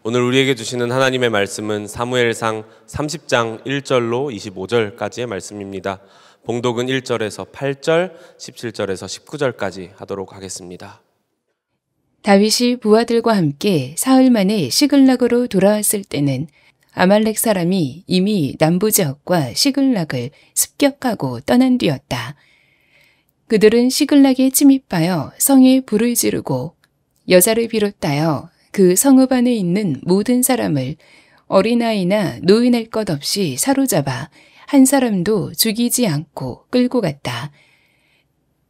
오늘 우리에게 주시는 하나님의 말씀은 사무엘상 30장 1절로 25절까지의 말씀입니다. 봉독은 1절에서 8절, 17절에서 19절까지 하도록 하겠습니다. 다윗이 부하들과 함께 사흘 만에 시글락으로 돌아왔을 때는 아말렉 사람이 이미 남부지역과 시글락을 습격하고 떠난 뒤였다. 그들은 시글락에 침입하여 성에 불을 지르고 여자를 비롯하여 그 성읍 안에 있는 모든 사람을 어린아이나 노인할 것 없이 사로잡아 한 사람도 죽이지 않고 끌고 갔다.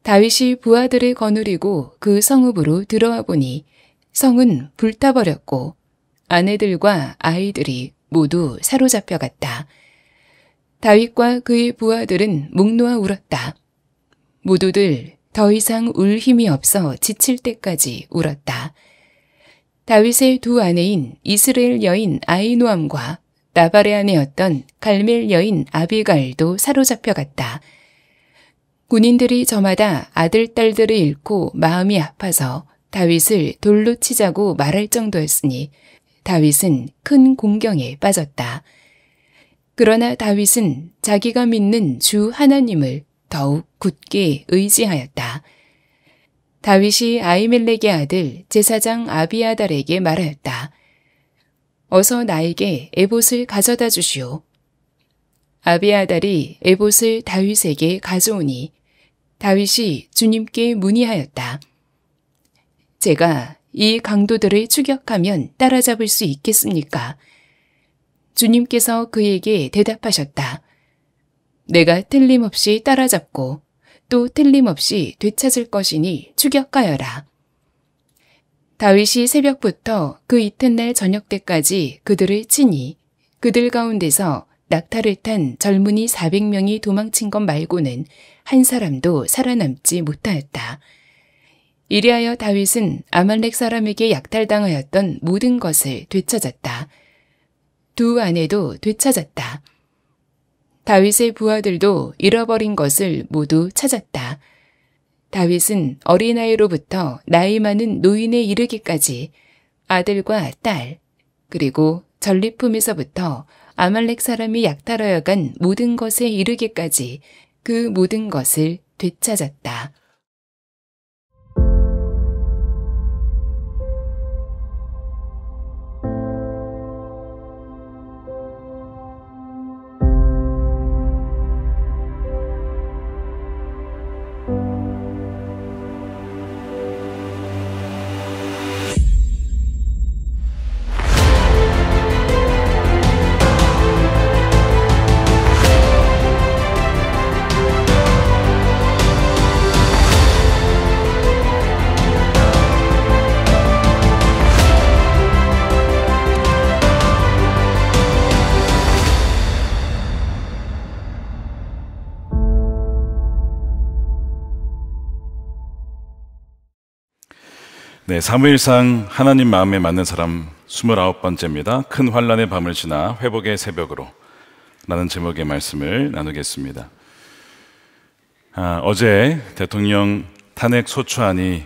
다윗이 부하들을 거느리고 그 성읍으로 들어와 보니 성은 불타버렸고 아내들과 아이들이 모두 사로잡혀갔다. 다윗과 그의 부하들은 목 놓아 울었다. 모두들 더 이상 울 힘이 없어 지칠 때까지 울었다. 다윗의 두 아내인 이스라엘 여인 아히노암과 나발의 아내였던 갈멜 여인 아비가일도 사로잡혀갔다. 군인들이 저마다 아들, 딸들을 잃고 마음이 아파서 다윗을 돌로 치자고 말할 정도였으니 다윗은 큰 공경에 빠졌다. 그러나 다윗은 자기가 믿는 주 하나님을 더욱 굳게 의지하였다. 다윗이 아히멜렉의 아들 제사장 아비아달에게 말하였다. 어서 나에게 에봇을 가져다 주시오. 아비아달이 에봇을 다윗에게 가져오니 다윗이 주님께 문의하였다. 제가 이 강도들을 추격하면 따라잡을 수 있겠습니까? 주님께서 그에게 대답하셨다. 내가 틀림없이 따라잡고 또 틀림없이 되찾을 것이니 추격하여라. 다윗이 새벽부터 그 이튿날 저녁 때까지 그들을 치니 그들 가운데서 낙타를 탄 젊은이 400명이 도망친 것 말고는 한 사람도 살아남지 못하였다. 이리하여 다윗은 아말렉 사람에게 약탈당하였던 모든 것을 되찾았다. 두 아내도 되찾았다. 다윗의 부하들도 잃어버린 것을 모두 찾았다. 다윗은 어린아이로부터 나이 많은 노인에 이르기까지 아들과 딸, 그리고 전리품에서부터 아말렉 사람이 약탈하여 간 모든 것에 이르기까지 그 모든 것을 되찾았다. 네, 사무엘상 하나님 마음에 맞는 사람 29번째입니다. 큰 환란의 밤을 지나 회복의 새벽으로 라는 제목의 말씀을 나누겠습니다. 어제 대통령 탄핵 소추안이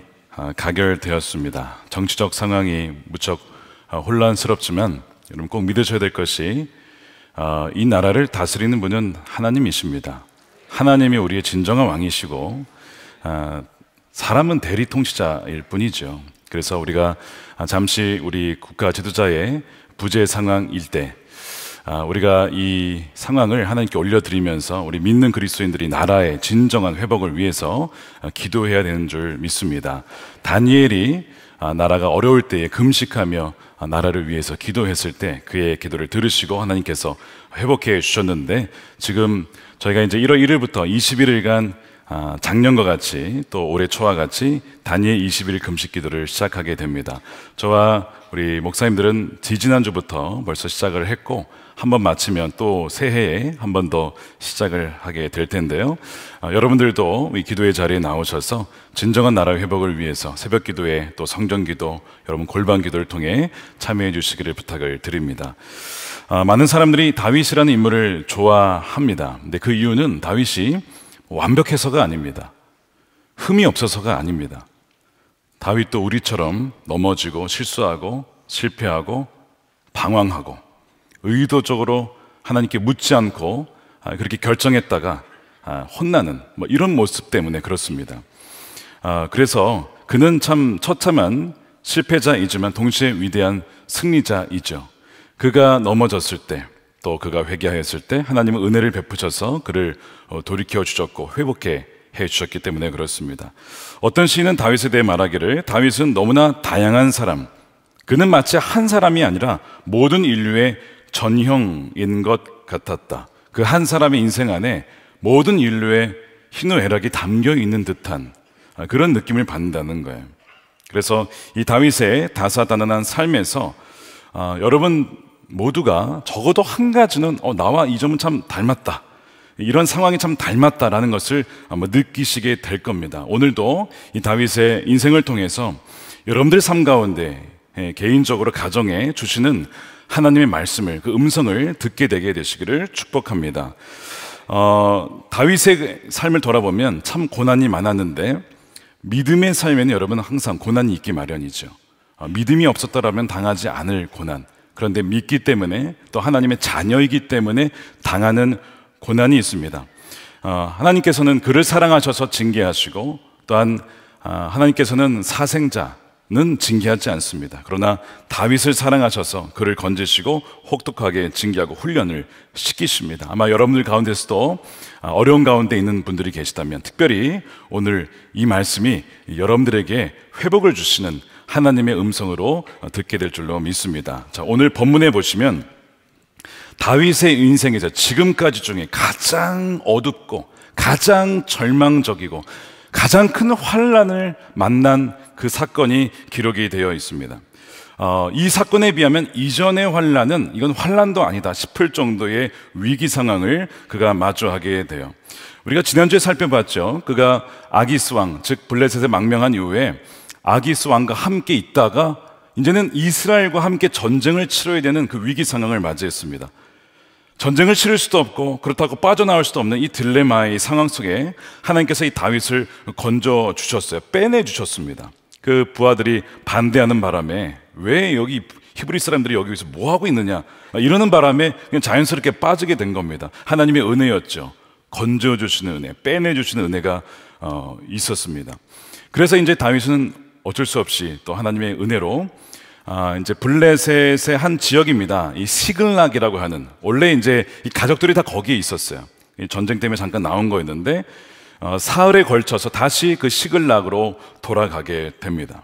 가결되었습니다. 정치적 상황이 무척 혼란스럽지만 여러분 꼭 믿으셔야 될 것이 이 나라를 다스리는 분은 하나님이십니다. 하나님이 우리의 진정한 왕이시고 사람은 대리 통치자일 뿐이죠. 그래서 우리가 잠시 우리 국가 지도자의 부재 상황일 때 우리가 이 상황을 하나님께 올려드리면서 우리 믿는 그리스도인들이 나라의 진정한 회복을 위해서 기도해야 되는 줄 믿습니다. 다니엘이 나라가 어려울 때에 금식하며 나라를 위해서 기도했을 때 그의 기도를 들으시고 하나님께서 회복해 주셨는데, 지금 저희가 이제 1월 1일부터 21일간 작년과 같이 또 올해 초와 같이 다니엘 20일 금식 기도를 시작하게 됩니다. 저와 우리 목사님들은 지지난주부터 벌써 시작을 했고 한 번 마치면 또 새해에 한 번 더 시작을 하게 될 텐데요. 여러분들도 이 기도의 자리에 나오셔서 진정한 나라 회복을 위해서 새벽 기도에 또 성전 기도, 여러분 골방 기도를 통해 참여해 주시기를 부탁을 드립니다. 많은 사람들이 다윗이라는 인물을 좋아합니다. 근데 그 이유는 다윗이 완벽해서가 아닙니다. 흠이 없어서가 아닙니다. 다윗도 우리처럼 넘어지고 실수하고 실패하고 방황하고 의도적으로 하나님께 묻지 않고 그렇게 결정했다가 혼나는 이런 모습 때문에 그렇습니다. 그래서 그는 참 처참한 실패자이지만 동시에 위대한 승리자이죠. 그가 넘어졌을 때, 또 그가 회개하였을 때 하나님은 은혜를 베푸셔서 그를 돌이켜 주셨고 회복해 주셨기 때문에 그렇습니다. 어떤 시인은 다윗에 대해 말하기를, 다윗은 너무나 다양한 사람, 그는 마치 한 사람이 아니라 모든 인류의 전형인 것 같았다. 그 한 사람의 인생 안에 모든 인류의 희노애락이 담겨 있는 듯한 그런 느낌을 받는다는 거예요. 그래서 이 다윗의 다사다난한 삶에서 여러분 모두가 적어도 한 가지는 나와 이 점은 참 닮았다, 이런 상황이 참 닮았다라는 것을 아마 느끼시게 될 겁니다. 오늘도 이 다윗의 인생을 통해서 여러분들 삶 가운데 개인적으로 가정에 주시는 하나님의 말씀을, 그 음성을 듣게 되게 되시기를 축복합니다. 다윗의 삶을 돌아보면 참 고난이 많았는데 믿음의 삶에는 여러분 항상 고난이 있기 마련이죠. 믿음이 없었더라면 당하지 않을 고난, 그런데 믿기 때문에 또 하나님의 자녀이기 때문에 당하는 고난이 있습니다. 하나님께서는 그를 사랑하셔서 징계하시고 또한 하나님께서는 사생자는 징계하지 않습니다. 그러나 다윗을 사랑하셔서 그를 건지시고 혹독하게 징계하고 훈련을 시키십니다. 아마 여러분들 가운데서도 어려운 가운데 있는 분들이 계시다면 특별히 오늘 이 말씀이 여러분들에게 회복을 주시는 하나님의 음성으로 듣게 될 줄로 믿습니다. 자, 오늘 본문에 보시면 다윗의 인생에서 지금까지 중에 가장 어둡고 가장 절망적이고 가장 큰 환난을 만난 그 사건이 기록이 되어 있습니다. 이 사건에 비하면 이전의 환난은 이건 환난도 아니다 싶을 정도의 위기 상황을 그가 마주하게 돼요. 우리가 지난주에 살펴봤죠. 그가 아기스 왕, 즉 블레셋에 망명한 이후에 아기스 왕과 함께 있다가 이제는 이스라엘과 함께 전쟁을 치러야 되는 그 위기 상황을 맞이했습니다. 전쟁을 치를 수도 없고 그렇다고 빠져나올 수도 없는 이 딜레마의 상황 속에 하나님께서 이 다윗을 건져 주셨어요. 빼내 주셨습니다. 그 부하들이 반대하는 바람에 왜 여기 히브리 사람들이 여기서 뭐 하고 있느냐 이러는 바람에 그냥 자연스럽게 빠지게 된 겁니다. 하나님의 은혜였죠. 건져 주시는 은혜, 빼내 주시는 은혜가 있었습니다. 그래서 이제 다윗은 어쩔 수 없이 또 하나님의 은혜로 이제 블레셋의 한 지역입니다. 이 시글락이라고 하는, 원래 이제 이 가족들이 다 거기에 있었어요. 이 전쟁 때문에 잠깐 나온 거였는데 사흘에 걸쳐서 다시 그 시글락으로 돌아가게 됩니다.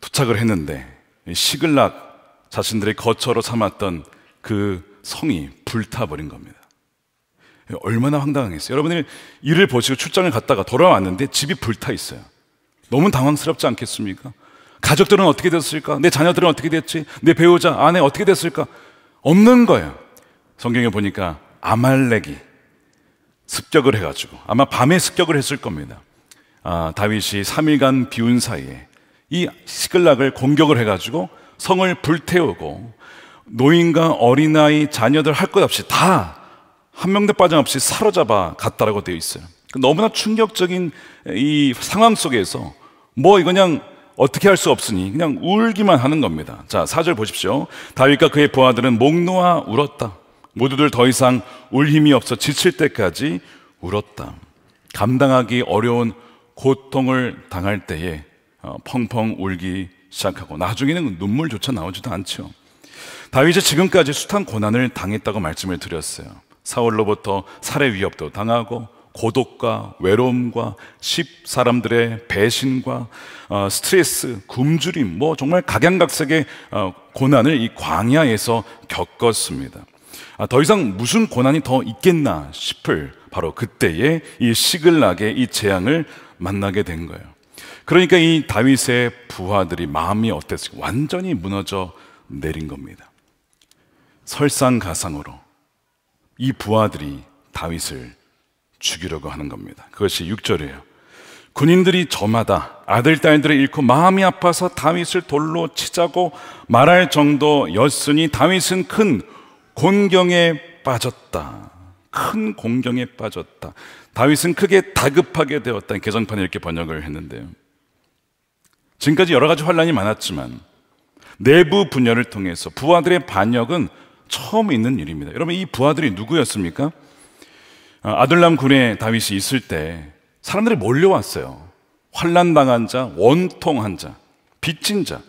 도착을 했는데 이 시글락 자신들의 거처로 삼았던 그 성이 불타버린 겁니다. 얼마나 황당했어요. 여러분들 일을 보시고 출장을 갔다가 돌아왔는데 집이 불타 있어요. 너무 당황스럽지 않겠습니까? 가족들은 어떻게 됐을까? 내 자녀들은 어떻게 됐지? 내 배우자, 아내 어떻게 됐을까? 없는 거예요. 성경에 보니까 아말렉이 습격을 해가지고 아마 밤에 습격을 했을 겁니다. 다윗이 3일간 비운 사이에 이 시글락을 공격을 해가지고 성을 불태우고 노인과 어린아이, 자녀들 할 것 없이 다 한 명도 빠짐없이 사로잡아 갔다라고 되어 있어요. 너무나 충격적인 이 상황 속에서 뭐 이거 그냥 어떻게 할 수 없으니 그냥 울기만 하는 겁니다. 자, 4절 보십시오. 다윗과 그의 부하들은 목 놓아 울었다. 모두들 더 이상 울 힘이 없어 지칠 때까지 울었다. 감당하기 어려운 고통을 당할 때에 펑펑 울기 시작하고 나중에는 눈물조차 나오지도 않죠. 다윗이 지금까지 숱한 고난을 당했다고 말씀을 드렸어요. 사울로부터 살해 위협도 당하고 고독과 외로움과 사람들의 배신과 스트레스, 굶주림, 뭐 정말 각양각색의 고난을 이 광야에서 겪었습니다. 더 이상 무슨 고난이 더 있겠나 싶을 바로 그때에 이 시글락의 이 재앙을 만나게 된 거예요. 그러니까 이 다윗의 부하들이 마음이 어땠을까? 완전히 무너져 내린 겁니다. 설상가상으로 이 부하들이 다윗을 죽이려고 하는 겁니다. 그것이 6절이에요. 군인들이 저마다 아들, 딸들을 잃고 마음이 아파서 다윗을 돌로 치자고 말할 정도였으니 다윗은 큰 곤경에 빠졌다. 큰 공경에 빠졌다. 다윗은 크게 다급하게 되었다. 개정판에 이렇게 번역을 했는데요. 지금까지 여러 가지 환난이 많았지만 내부 분열을 통해서 부하들의 반역은 처음 있는 일입니다. 여러분, 이 부하들이 누구였습니까? 아둘람 군에 다윗이 있을 때 사람들이 몰려왔어요. 환난당한 자, 원통한 자, 빚진 자.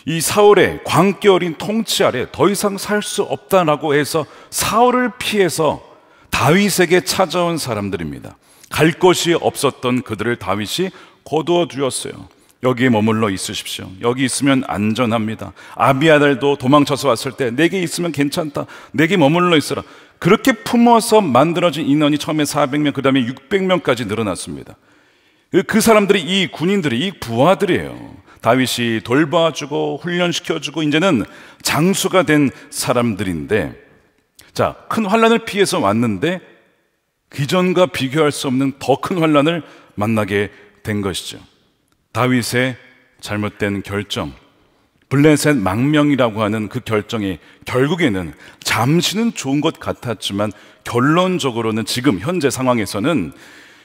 이 사울의 광기 어린 통치 아래 더 이상 살 수 없다라고 해서 사울을 피해서 다윗에게 찾아온 사람들입니다. 갈 곳이 없었던 그들을 다윗이 거두어 주었어요. 여기에 머물러 있으십시오. 여기 있으면 안전합니다. 아비아달도 도망쳐서 왔을 때 내게 있으면 괜찮다. 내게 머물러 있어라. 그렇게 품어서 만들어진 인원이 처음에 400명, 그 다음에 600명까지 늘어났습니다. 그 사람들이, 이 군인들이, 이 부하들이에요. 다윗이 돌봐주고 훈련시켜주고 이제는 장수가 된 사람들인데, 자, 큰 환난을 피해서 왔는데 기존과 비교할 수 없는 더 큰 환난을 만나게 된 것이죠. 다윗의 잘못된 결정, 블레셋 망명이라고 하는 그 결정이 결국에는 잠시는 좋은 것 같았지만 결론적으로는 지금 현재 상황에서는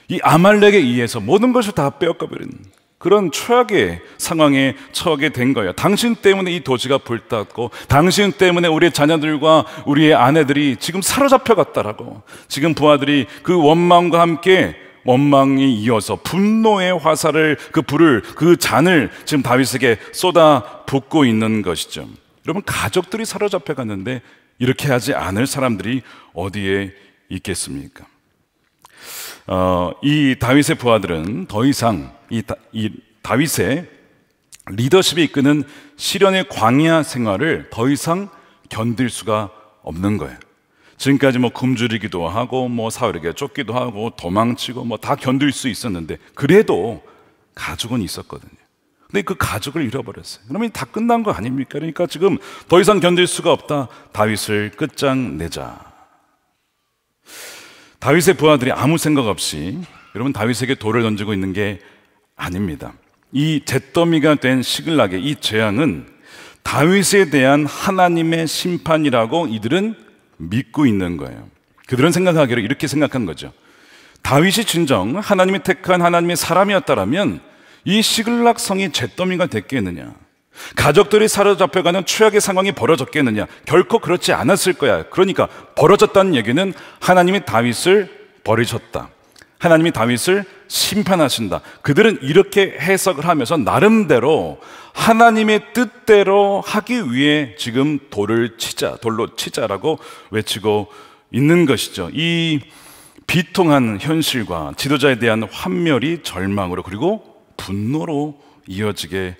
이 아말렉에 의해서 모든 것을 다 빼앗겨버린 그런 최악의 상황에 처하게 된 거예요. 당신 때문에 이 도시가 불탔고, 당신 때문에 우리의 자녀들과 우리의 아내들이 지금 사로잡혀 갔다라고. 지금 부하들이 그 원망과 함께 원망이 이어서 분노의 화살을, 그 불을, 그 잔을 지금 다윗에게 쏟아 붓고 있는 것이죠. 여러분, 가족들이 사로잡혀 갔는데 이렇게 하지 않을 사람들이 어디에 있겠습니까? 이 다윗의 부하들은 더 이상 이 다윗의 리더십이 이끄는 시련의 광야 생활을 더 이상 견딜 수가 없는 거예요. 지금까지 굶주리기도 하고 사울에게 쫓기도 하고 도망치고 다 견딜 수 있었는데, 그래도 가족은 있었거든요. 근데 그 가족을 잃어버렸어요. 그러면 다 끝난 거 아닙니까? 그러니까 지금 더 이상 견딜 수가 없다. 다윗을 끝장내자. 다윗의 부하들이 아무 생각 없이, 여러분, 다윗에게 돌을 던지고 있는 게 아닙니다. 이 잿더미가 된 시글락의 이 재앙은 다윗에 대한 하나님의 심판이라고 이들은 믿고 있는 거예요. 그들은 생각하기로 이렇게 생각한 거죠. 다윗이 진정 하나님이 택한 하나님의 사람이었다라면 이 시글락 성이 잿더미가 됐겠느냐, 가족들이 사로잡혀가는 최악의 상황이 벌어졌겠느냐? 결코 그렇지 않았을 거야. 그러니까 벌어졌다는 얘기는 하나님이 다윗을 버리셨다, 하나님이 다윗을 심판하신다. 그들은 이렇게 해석을 하면서 나름대로 하나님의 뜻대로 하기 위해 지금 돌로 치자라고 외치고 있는 것이죠. 이 비통한 현실과 지도자에 대한 환멸이 절망으로, 그리고 분노로 이어지게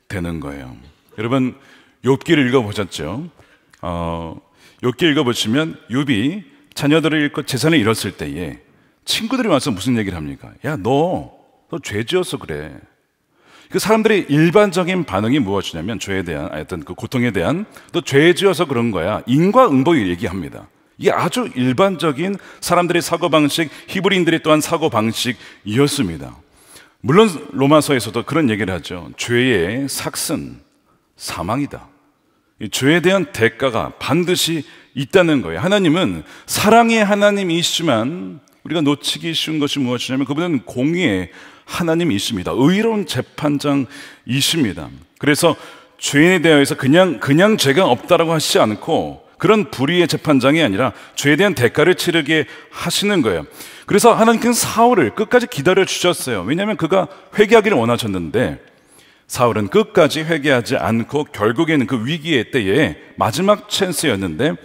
되는 거예요. 여러분, 욥기를 읽어보셨죠? 욥기 읽어보시면 욥이 자녀들을 잃고 재산을 잃었을 때에 친구들이 와서 무슨 얘기를 합니까? 야, 너 죄 지어서 그래. 그 사람들의 일반적인 반응이 무엇이냐면, 죄에 대한, 하여튼 그 고통에 대한, 너 죄 지어서 그런 거야. 인과응보를 얘기합니다. 이게 아주 일반적인 사람들의 사고방식, 히브리인들의 또한 사고방식이었습니다. 물론 로마서에서도 그런 얘기를 하죠. 죄의 삭은 사망이다. 이 죄에 대한 대가가 반드시 있다는 거예요. 하나님은 사랑의 하나님이시지만 우리가 놓치기 쉬운 것이 무엇이냐면, 그분은 공의의 하나님이십니다. 의로운 재판장이십니다. 그래서 죄인에 대해서 그냥 죄가 없다라고 하시지 않고, 그런 불의의 재판장이 아니라 죄에 대한 대가를 치르게 하시는 거예요. 그래서 하나님께서는 사울을 끝까지 기다려 주셨어요. 왜냐하면 그가 회개하기를 원하셨는데 사울은 끝까지 회개하지 않고 결국에는 그 위기의 때에 마지막 찬스였는데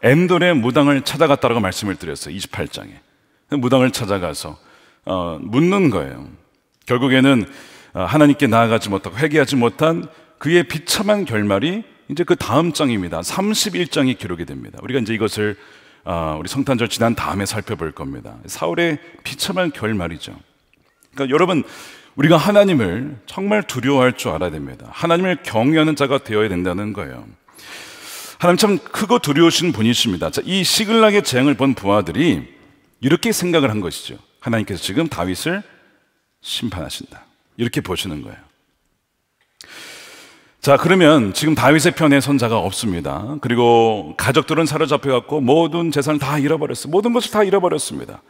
엔돌의 무당을 찾아갔다라고 말씀을 드렸어요. 28장에 무당을 찾아가서 묻는 거예요. 결국에는 하나님께 나아가지 못하고 회개하지 못한 그의 비참한 결말이 이제 그 다음 장입니다. 31장이 기록이 됩니다. 우리가 이제 이것을 우리 성탄절 지난 다음에 살펴볼 겁니다. 사울의 비참한 결말이죠. 그러니까 여러분, 우리가 하나님을 정말 두려워할 줄 알아야 됩니다. 하나님을 경외하는 자가 되어야 된다는 거예요. 하나님 참 크고 두려우신 분이십니다. 자, 이 시글락의 재앙을 본 부하들이 이렇게 생각을 한 것이죠. 하나님께서 지금 다윗을 심판하신다, 이렇게 보시는 거예요. 자, 그러면 지금 다윗의 편에 선자가 없습니다. 그리고 가족들은 사로잡혀갖고 모든 재산을 다 잃어버렸어요. 모든 것을 다 잃어버렸습니다.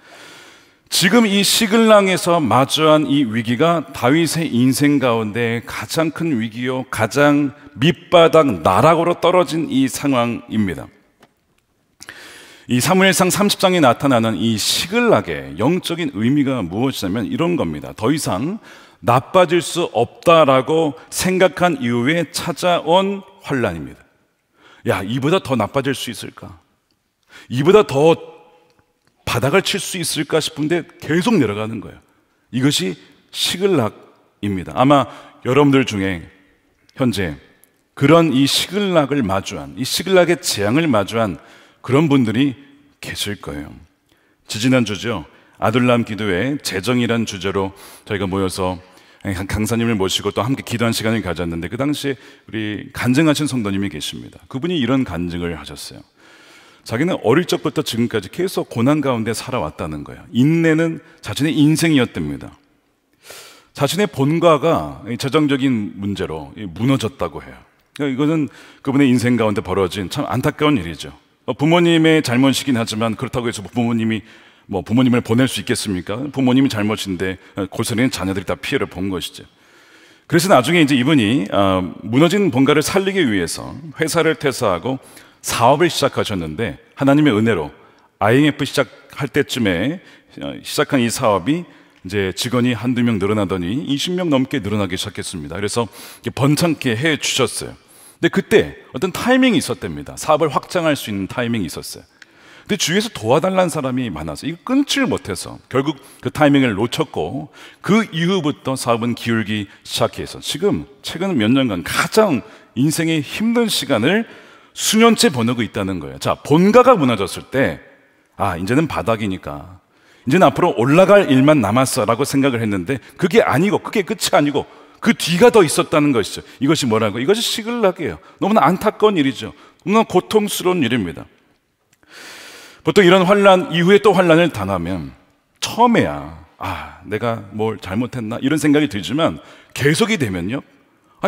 지금 이 시글락에서 마주한 이 위기가 다윗의 인생 가운데 가장 큰 위기요, 가장 밑바닥 나락으로 떨어진 이 상황입니다. 이 사무엘상 30장에 나타나는 이 시글락의 영적인 의미가 무엇이냐면 이런 겁니다. 더 이상 나빠질 수 없다라고 생각한 이후에 찾아온 환란입니다. 야, 이보다 더 나빠질 수 있을까? 이보다 더 바닥을 칠 수 있을까 싶은데 계속 내려가는 거예요. 이것이 시글락입니다. 아마 여러분들 중에 현재 그런 이 시글락을 마주한, 이 시글락의 재앙을 마주한 그런 분들이 계실 거예요. 지지난주죠. 아둘람 기도회 재정이란 주제로 저희가 모여서 강사님을 모시고 또 함께 기도한 시간을 가졌는데, 그 당시에 우리 간증하신 성도님이 계십니다. 그분이 이런 간증을 하셨어요. 자기는 어릴 적부터 지금까지 계속 고난 가운데 살아왔다는 거예요. 인내는 자신의 인생이었답니다. 자신의 본가가 재정적인 문제로 무너졌다고 해요. 이거는 그분의 인생 가운데 벌어진 참 안타까운 일이죠. 부모님의 잘못이긴 하지만 그렇다고 해서 부모님을 보낼 수 있겠습니까? 부모님이 잘못인데 고스란히 자녀들이 다 피해를 본 것이죠. 그래서 나중에 이제 이분이 무너진 본가를 살리기 위해서 회사를 퇴사하고 사업을 시작하셨는데, 하나님의 은혜로 IMF 시작할 때쯤에 시작한 이 사업이 이제 직원이 한두 명 늘어나더니 20명 넘게 늘어나기 시작했습니다. 그래서 번창케 해 주셨어요. 근데 그때 어떤 타이밍이 있었답니다. 사업을 확장할 수 있는 타이밍이 있었어요. 근데 주위에서 도와달라는 사람이 많아서 이거 끊지를 못해서 결국 그 타이밍을 놓쳤고, 그 이후부터 사업은 기울기 시작해서 지금 최근 몇 년간 가장 인생의 힘든 시간을 수년째 보내고 있다는 거예요. 자, 본가가 무너졌을 때 이제는 바닥이니까 이제는 앞으로 올라갈 일만 남았어라고 생각을 했는데, 그게 아니고, 그게 끝이 아니고 그 뒤가 더 있었다는 것이죠. 이것이 뭐라고? 이것이 시글락이에요. 너무나 안타까운 일이죠. 너무나 고통스러운 일입니다. 보통 이런 환란 이후에 또 환란을 당하면 처음에야 내가 뭘 잘못했나 이런 생각이 들지만, 계속이 되면요,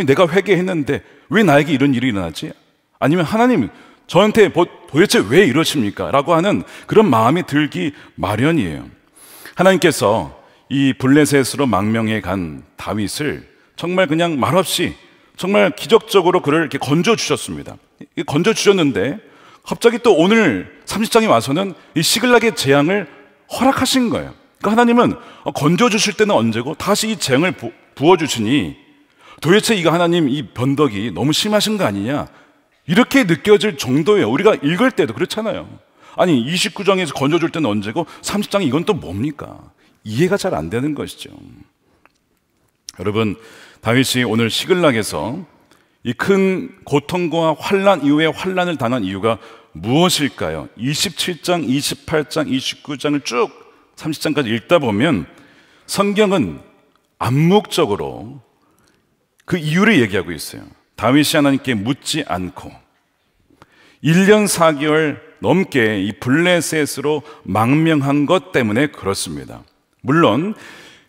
내가 회개했는데 왜 나에게 이런 일이 일어나지? 아니면 하나님 저한테 도대체 왜 이러십니까? 라고 하는 그런 마음이 들기 마련이에요. 하나님께서 이 블레셋으로 망명해 간 다윗을 정말 그냥 말없이 정말 기적적으로 그를 이렇게 건져주셨습니다. 건져주셨는데 갑자기 또 오늘 30장에 와서는 이 시글락의 재앙을 허락하신 거예요. 그러니까 하나님은 건져주실 때는 언제고 다시 이 재앙을 부어주시니, 도대체 이거 하나님 이 변덕이 너무 심하신 거 아니냐, 이렇게 느껴질 정도예요. 우리가 읽을 때도 그렇잖아요. 아니 29장에서 건져줄 때는 언제고 30장에 이건 또 뭡니까? 이해가 잘 안 되는 것이죠. 여러분, 다윗이 오늘 시글락에서 이 큰 고통과 환란 이후에 환란을 당한 이유가 무엇일까요? 27장, 28장, 29장을 쭉 30장까지 읽다 보면 성경은 암묵적으로 그 이유를 얘기하고 있어요. 다윗이 하나님께 묻지 않고 1년 4개월 넘게 이 블레셋으로 망명한 것 때문에 그렇습니다. 물론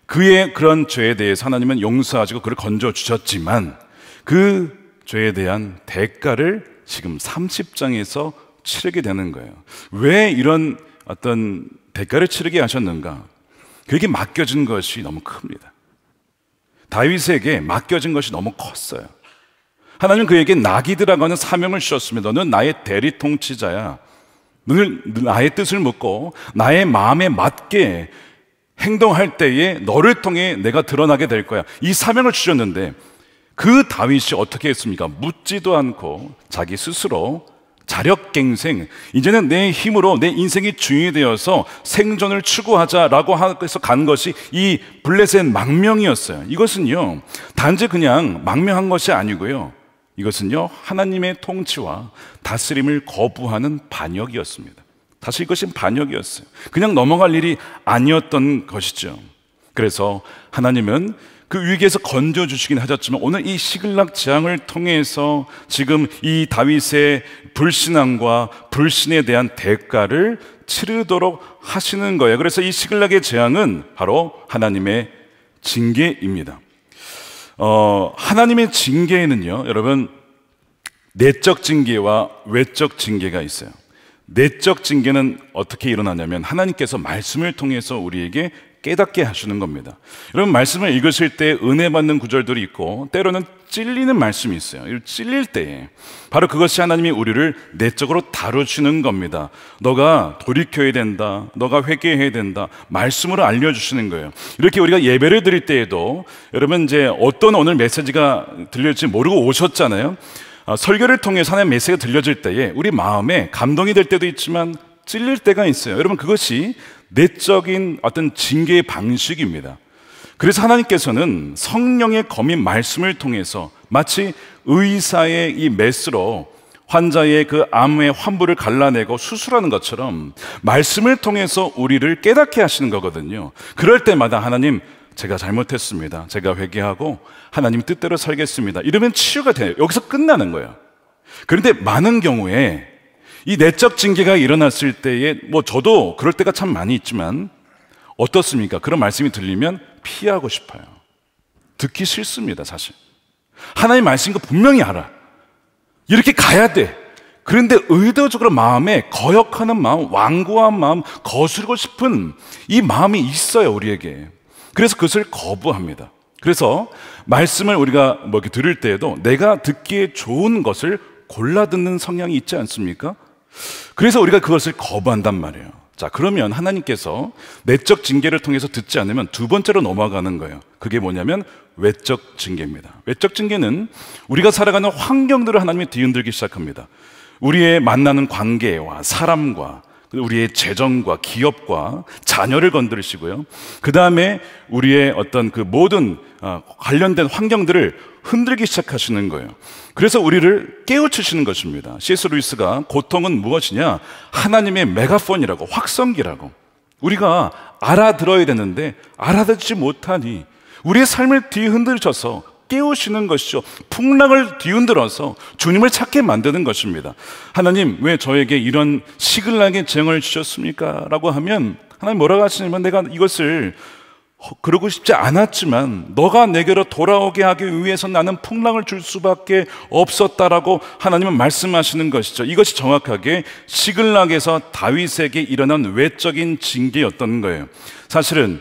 그의 그런 죄에 대해서 하나님은 용서하시고 그를 건져주셨지만, 그 죄에 대한 대가를 지금 30장에서 치르게 되는 거예요. 왜 이런 어떤 대가를 치르게 하셨는가? 그에게 맡겨진 것이 너무 큽니다. 다윗에게 맡겨진 것이 너무 컸어요. 하나님은 그에게 나기드라고 하는 사명을 주셨습니다. 너는 나의 대리 통치자야. 너는 나의 뜻을 묻고 나의 마음에 맞게 행동할 때에 너를 통해 내가 드러나게 될 거야. 이 사명을 주셨는데, 그 다윗이 어떻게 했습니까? 묻지도 않고 자기 스스로 자력갱생, 이제는 내 힘으로 내 인생이 주인이 되어서 생존을 추구하자라고 해서 간 것이 이 블레셋 망명이었어요. 이것은요, 단지 그냥 망명한 것이 아니고요, 이것은요, 하나님의 통치와 다스림을 거부하는 반역이었습니다. 사실 이것은 반역이었어요. 그냥 넘어갈 일이 아니었던 것이죠. 그래서 하나님은 그 위기에서 건져주시긴 하셨지만, 오늘 이 시글락 재앙을 통해서 지금 이 다윗의 불신앙과 불신에 대한 대가를 치르도록 하시는 거예요. 그래서 이 시글락의 재앙은 바로 하나님의 징계입니다. 하나님의 징계에는요, 여러분, 내적 징계와 외적 징계가 있어요. 내적 징계는 어떻게 일어나냐면 하나님께서 말씀을 통해서 우리에게 깨닫게 하시는 겁니다. 여러분, 말씀을 읽으실 때 은혜 받는 구절들이 있고 때로는 찔리는 말씀이 있어요. 찔릴 때에 바로 그것이 하나님이 우리를 내적으로 다루시는 겁니다. 너가 돌이켜야 된다, 너가 회개해야 된다, 말씀으로 알려주시는 거예요. 이렇게 우리가 예배를 드릴 때에도 여러분, 이제 어떤 오늘 메시지가 들릴지 모르고 오셨잖아요. 설교를 통해서 하나님의 메시지가 들려질 때에 우리 마음에 감동이 될 때도 있지만 찔릴 때가 있어요. 여러분, 그것이 내적인 어떤 징계의 방식입니다. 그래서 하나님께서는 성령의 검인 말씀을 통해서 마치 의사의 이 메스로 환자의 그 암의 환부를 갈라내고 수술하는 것처럼 말씀을 통해서 우리를 깨닫게 하시는 거거든요. 그럴 때마다 하나님, 제가 잘못했습니다, 제가 회개하고 하나님 뜻대로 살겠습니다, 이러면 치유가 돼요. 여기서 끝나는 거예요. 그런데 많은 경우에 이 내적 징계가 일어났을 때에 저도 그럴 때가 참 많이 있지만 어떻습니까? 그런 말씀이 들리면 피하고 싶어요. 듣기 싫습니다, 사실. 하나님 말씀인 거 분명히 알아. 이렇게 가야 돼. 그런데 의도적으로 마음에 거역하는 마음, 완고한 마음, 거스르고 싶은 이 마음이 있어요, 우리에게. 그래서 그것을 거부합니다. 그래서 말씀을 우리가 이렇게 들을 때에도 내가 듣기에 좋은 것을 골라 듣는 성향이 있지 않습니까? 그래서 우리가 그것을 거부한단 말이에요. 자, 그러면 하나님께서 내적 징계를 통해서 듣지 않으면 두 번째로 넘어가는 거예요. 그게 뭐냐면 외적 징계입니다. 외적 징계는 우리가 살아가는 환경들을 하나님이 뒤흔들기 시작합니다. 우리의 만나는 관계와 사람과 우리의 재정과 기업과 자녀를 건드리시고요. 그 다음에 우리의 어떤 그 모든 관련된 환경들을 흔들기 시작하시는 거예요. 그래서 우리를 깨우치시는 것입니다. C.S. 루이스가 고통은 무엇이냐? 하나님의 메가폰이라고, 확성기라고. 우리가 알아들어야 되는데 알아듣지 못하니 우리의 삶을 뒤흔들셔서 깨우시는 것이죠. 풍랑을 뒤흔들어서 주님을 찾게 만드는 것입니다. 하나님, 왜 저에게 이런 시글락의 재앙을 주셨습니까? 라고 하면 하나님 뭐라고 하시냐면, 내가 이것을 그러고 싶지 않았지만 너가 내게로 돌아오게 하기 위해서 나는 풍랑을 줄 수밖에 없었다라고 하나님은 말씀하시는 것이죠. 이것이 정확하게 시글락에서 다윗에게 일어난 외적인 징계였던 거예요. 사실은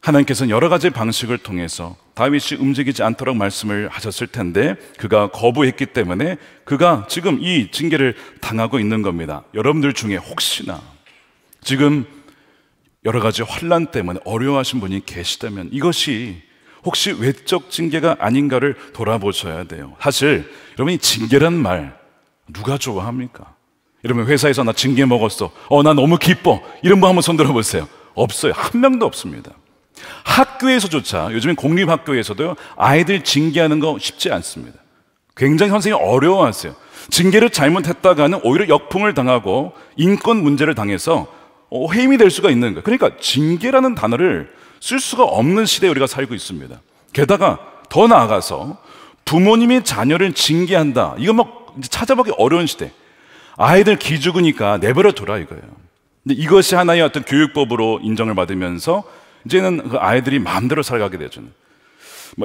하나님께서는 여러 가지 방식을 통해서 다윗이 움직이지 않도록 말씀을 하셨을 텐데 그가 거부했기 때문에 그가 지금 이 징계를 당하고 있는 겁니다. 여러분들 중에 혹시나 지금 여러 가지 환난 때문에 어려워하신 분이 계시다면 이것이 혹시 외적 징계가 아닌가를 돌아보셔야 돼요. 사실 여러분이 징계란 말 누가 좋아합니까? 여러분, 회사에서 나 징계 먹었어, 나 너무 기뻐, 이런 분 한번 손 들어보세요. 없어요. 한 명도 없습니다. 학교에서조차, 요즘엔 공립학교에서도요, 아이들 징계하는 거 쉽지 않습니다. 굉장히 선생님이 어려워하세요. 징계를 잘못했다가는 오히려 역풍을 당하고 인권 문제를 당해서 해임이 될 수가 있는 거예요. 그러니까 징계라는 단어를 쓸 수가 없는 시대에 우리가 살고 있습니다. 게다가 더 나아가서 부모님이 자녀를 징계한다, 이거 막 찾아보기 어려운 시대. 아이들 기죽으니까 내버려 둬라 이거예요. 근데 이것이 하나의 어떤 교육법으로 인정을 받으면서 이제는 그 아이들이 마음대로 살아가게 되죠.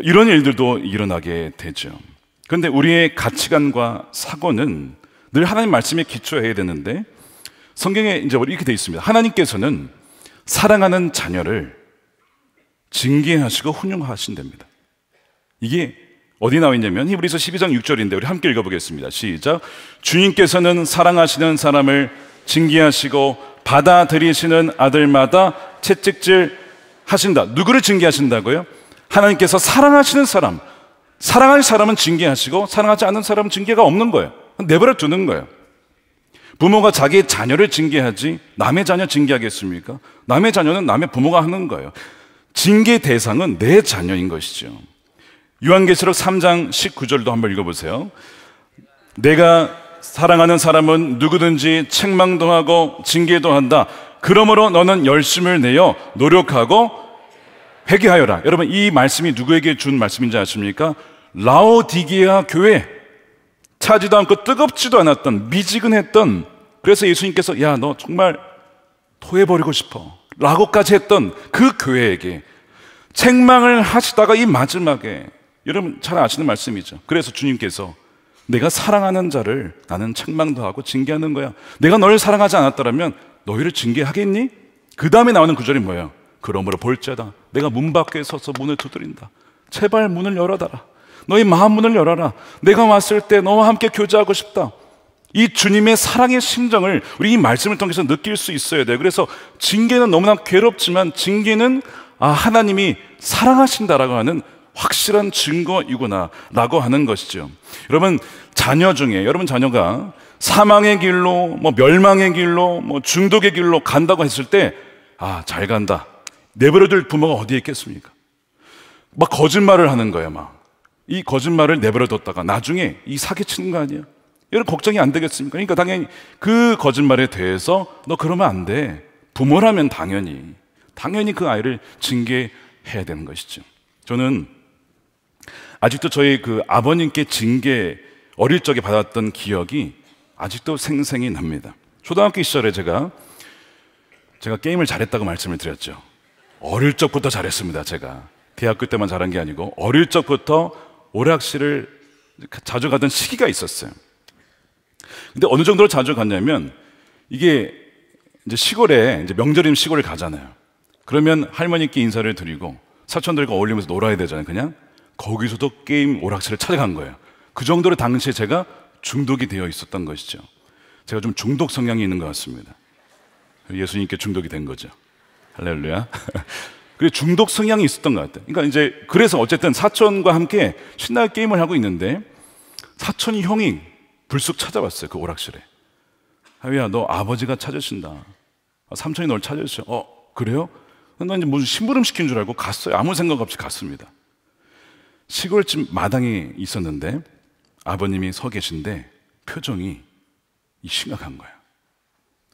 이런 일들도 일어나게 되죠. 그런데 우리의 가치관과 사고는 늘 하나님 말씀에 기초해야 되는데 성경에 이제 이렇게 되어 있습니다. 하나님께서는 사랑하는 자녀를 징계하시고 훈육하신답니다. 이게 어디 나와 있냐면 히브리서 12장 6절인데 우리 함께 읽어보겠습니다. 시작. 주님께서는 사랑하시는 사람을 징계하시고 받아들이시는 아들마다 채찍질 하신다. 누구를 징계하신다고요? 하나님께서 사랑하시는 사람, 사랑할 사람은 징계하시고 사랑하지 않는 사람은 징계가 없는 거예요. 내버려 두는 거예요. 부모가 자기의 자녀를 징계하지 남의 자녀 징계하겠습니까? 남의 자녀는 남의 부모가 하는 거예요. 징계 대상은 내 자녀인 것이죠. 요한계시록 3장 19절도 한번 읽어보세요. 내가 사랑하는 사람은 누구든지 책망도 하고 징계도 한다. 그러므로 너는 열심을 내어 노력하고 회개하여라. 여러분, 이 말씀이 누구에게 준 말씀인지 아십니까? 라오디게아 교회, 차지도 않고 뜨겁지도 않았던, 미지근했던, 그래서 예수님께서 야, 너 정말 토해버리고 싶어 라고까지 했던 그 교회에게 책망을 하시다가 이 마지막에, 여러분 잘 아시는 말씀이죠. 그래서 주님께서 내가 사랑하는 자를 나는 책망도 하고 징계하는 거야. 내가 너를 사랑하지 않았더라면 너희를 징계하겠니? 그 다음에 나오는 구절이 뭐예요? 그러므로 볼지어다 내가 문 밖에 서서 문을 두드린다. 제발 문을 열어달라. 너희 마음 문을 열어라. 내가 왔을 때 너와 함께 교제하고 싶다. 이 주님의 사랑의 심정을 우리 이 말씀을 통해서 느낄 수 있어야 돼요. 그래서 징계는 너무나 괴롭지만 징계는 하나님이 사랑하신다라고 하는 확실한 증거이구나 라고 하는 것이죠. 여러분 자녀 중에 여러분 자녀가 사망의 길로 멸망의 길로 중독의 길로 간다고 했을 때 잘 간다 내버려둘 부모가 어디에 있겠습니까? 막 거짓말을 하는 거야. 막 이 거짓말을 내버려뒀다가 나중에 이 사기치는 거 아니야? 여러분 걱정이 안 되겠습니까? 그러니까 당연히 그 거짓말에 대해서 너 그러면 안 돼. 부모라면 당연히 그 아이를 징계해야 되는 것이죠. 저는 아직도 저희 그 아버님께 징계 어릴 적에 받았던 기억이 아직도 생생히 납니다. 초등학교 시절에 제가 게임을 잘했다고 말씀을 드렸죠. 어릴 적부터 잘했습니다. 제가 대학교 때만 잘한 게 아니고 어릴 적부터 오락실을 자주 가던 시기가 있었어요. 근데 어느 정도로 자주 갔냐면 이게 이제 시골에 이제 명절이면 시골에 가잖아요. 그러면 할머니께 인사를 드리고 사촌들과 어울리면서 놀아야 되잖아요. 그냥 거기서도 게임 오락실을 찾아간 거예요. 그 정도로 당시에 제가 중독이 되어 있었던 것이죠. 제가 좀 중독 성향이 있는 것 같습니다. 예수님께 중독이 된 거죠. 할렐루야. 그리고 중독 성향이 있었던 것 같아요. 그러니까 이제 그래서 어쨌든 사촌과 함께 신나게 게임을 하고 있는데 사촌이 형이 불쑥 찾아왔어요. 그 오락실에. 하위야, 너 아버지가 찾으신다. 삼촌이 널 찾으셔. 그래요? 난 이제 무슨 심부름 시킨 줄 알고 갔어요. 아무 생각 없이 갔습니다. 시골집 마당에 있었는데 아버님이 서 계신데 표정이 심각한 거예요.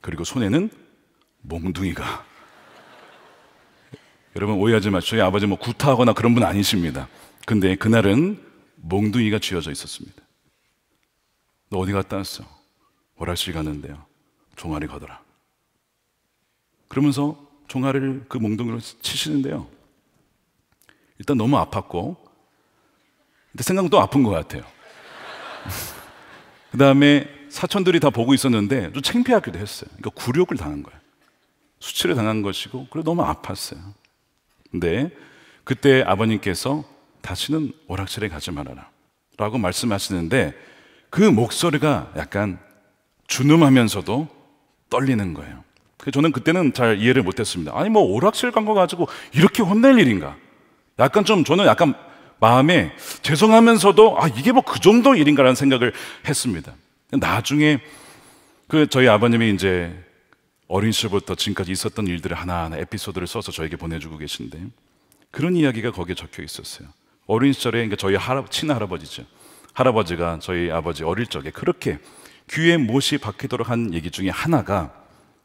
그리고 손에는 몽둥이가. 여러분 오해하지 마시고 저희 아버지 구타하거나 그런 분 아니십니다. 근데 그날은 몽둥이가 쥐어져 있었습니다. 너 어디 갔다 왔어? 오락실 갔는데요. 종아리 거더라. 그러면서 종아리를 그 몽둥이로 치시는데요. 일단 너무 아팠고 근데 생각도 아픈 것 같아요. 그 다음에 사촌들이 다 보고 있었는데 좀 창피하기도 했어요. 그러니까 굴욕을 당한 거예요. 수치를 당한 것이고 그래도 너무 아팠어요. 근데 그때 아버님께서 다시는 오락실에 가지 말아라 라고 말씀하시는데 그 목소리가 약간 준음하면서도 떨리는 거예요. 그래서 저는 그때는 잘 이해를 못했습니다. 아니 오락실 간 거 가지고 이렇게 혼낼 일인가? 약간 좀 저는 약간 마음에 죄송하면서도 이게 그 정도 일인가라는 생각을 했습니다. 나중에 저희 아버님이 이제 어린 시절부터 지금까지 있었던 일들을 하나하나 에피소드를 써서 저에게 보내주고 계신데 그런 이야기가 거기에 적혀 있었어요. 어린 시절에 그러니까 저희 친할아버지죠. 할아버지가 저희 아버지 어릴 적에 그렇게 귀에 못이 박히도록 한 얘기 중에 하나가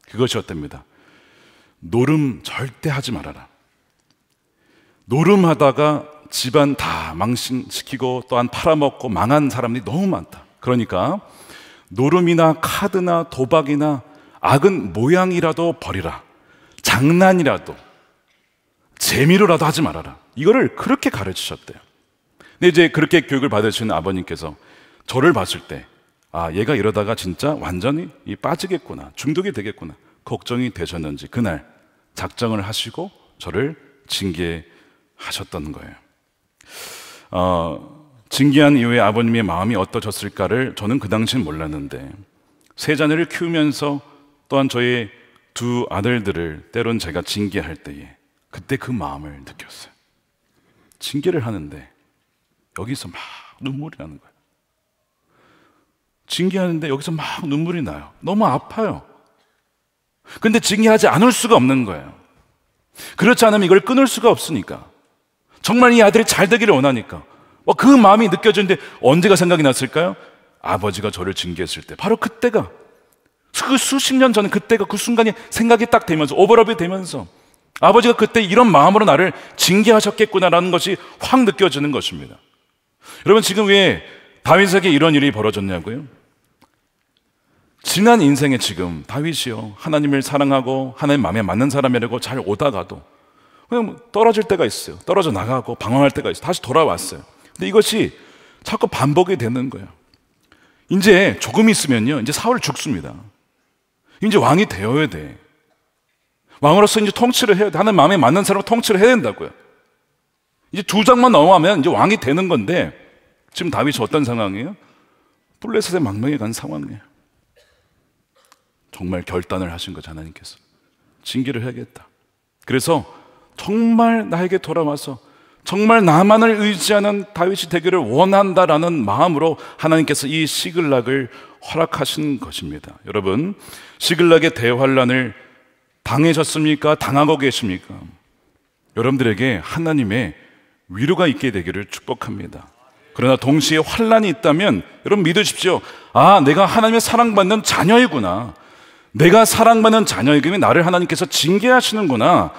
그것이었답니다. 노름 절대 하지 말아라. 노름하다가 집안 다 망신시키고 또한 팔아먹고 망한 사람들이 너무 많다. 그러니까 노름이나 카드나 도박이나 악은 모양이라도 버리라. 장난이라도 재미로라도 하지 말아라. 이거를 그렇게 가르치셨대요. 근데 이제 그렇게 교육을 받으신 아버님께서 저를 봤을 때 얘가 이러다가 진짜 완전히 빠지겠구나, 중독이 되겠구나 걱정이 되셨는지 그날 작정을 하시고 저를 징계하셨던 거예요. 징계한 이후에 아버님의 마음이 어떠셨을까를 저는 그 당시엔 몰랐는데 세 자녀를 키우면서 또한 저희 두 아들들을 때론 제가 징계할 때에 그때 그 마음을 느꼈어요. 징계를 하는데 여기서 막 눈물이 나는 거예요. 징계하는데 여기서 막 눈물이 나요. 너무 아파요. 근데 징계하지 않을 수가 없는 거예요. 그렇지 않으면 이걸 끊을 수가 없으니까. 정말 이 아들이 잘 되기를 원하니까. 그 마음이 느껴지는데 언제가 생각이 났을까요? 아버지가 저를 징계했을 때. 바로 그때가 그 수십 년 전에 그때가 그 순간이 생각이 딱 되면서 오버랩이 되면서 아버지가 그때 이런 마음으로 나를 징계하셨겠구나라는 것이 확 느껴지는 것입니다. 여러분 지금 왜 다윗에게 이런 일이 벌어졌냐고요? 지난 인생에 지금 다윗이요 하나님을 사랑하고 하나님 마음에 맞는 사람이라고 잘 오다가도 그냥 떨어질 때가 있어요. 떨어져 나가고 방황할 때가 있어요. 다시 돌아왔어요. 근데 이것이 자꾸 반복이 되는 거예요. 이제 조금 있으면요, 이제 사울 죽습니다. 이제 왕이 되어야 돼. 왕으로서 이제 통치를 해야 돼. 하는 마음에 맞는 사람으로 통치를 해야 된다고요. 이제 2장만 넘어가면 이제 왕이 되는 건데, 지금 다윗이 어떤 상황이에요? 블레셋의 망명에 간 상황이에요. 정말 결단을 하신 거죠, 하나님께서. 징계를 해야겠다. 그래서 정말 나에게 돌아와서 정말 나만을 의지하는 다윗이 되기를 원한다라는 마음으로 하나님께서 이 시글락을 허락하신 것입니다. 여러분, 시글락의 대환란을 당하셨습니까? 당하고 계십니까? 여러분들에게 하나님의 위로가 있게 되기를 축복합니다. 그러나 동시에 환란이 있다면 여러분 믿으십시오. 아, 내가 하나님의 사랑받는 자녀이구나. 내가 사랑받는 자녀이기에 나를 하나님께서 징계하시는구나.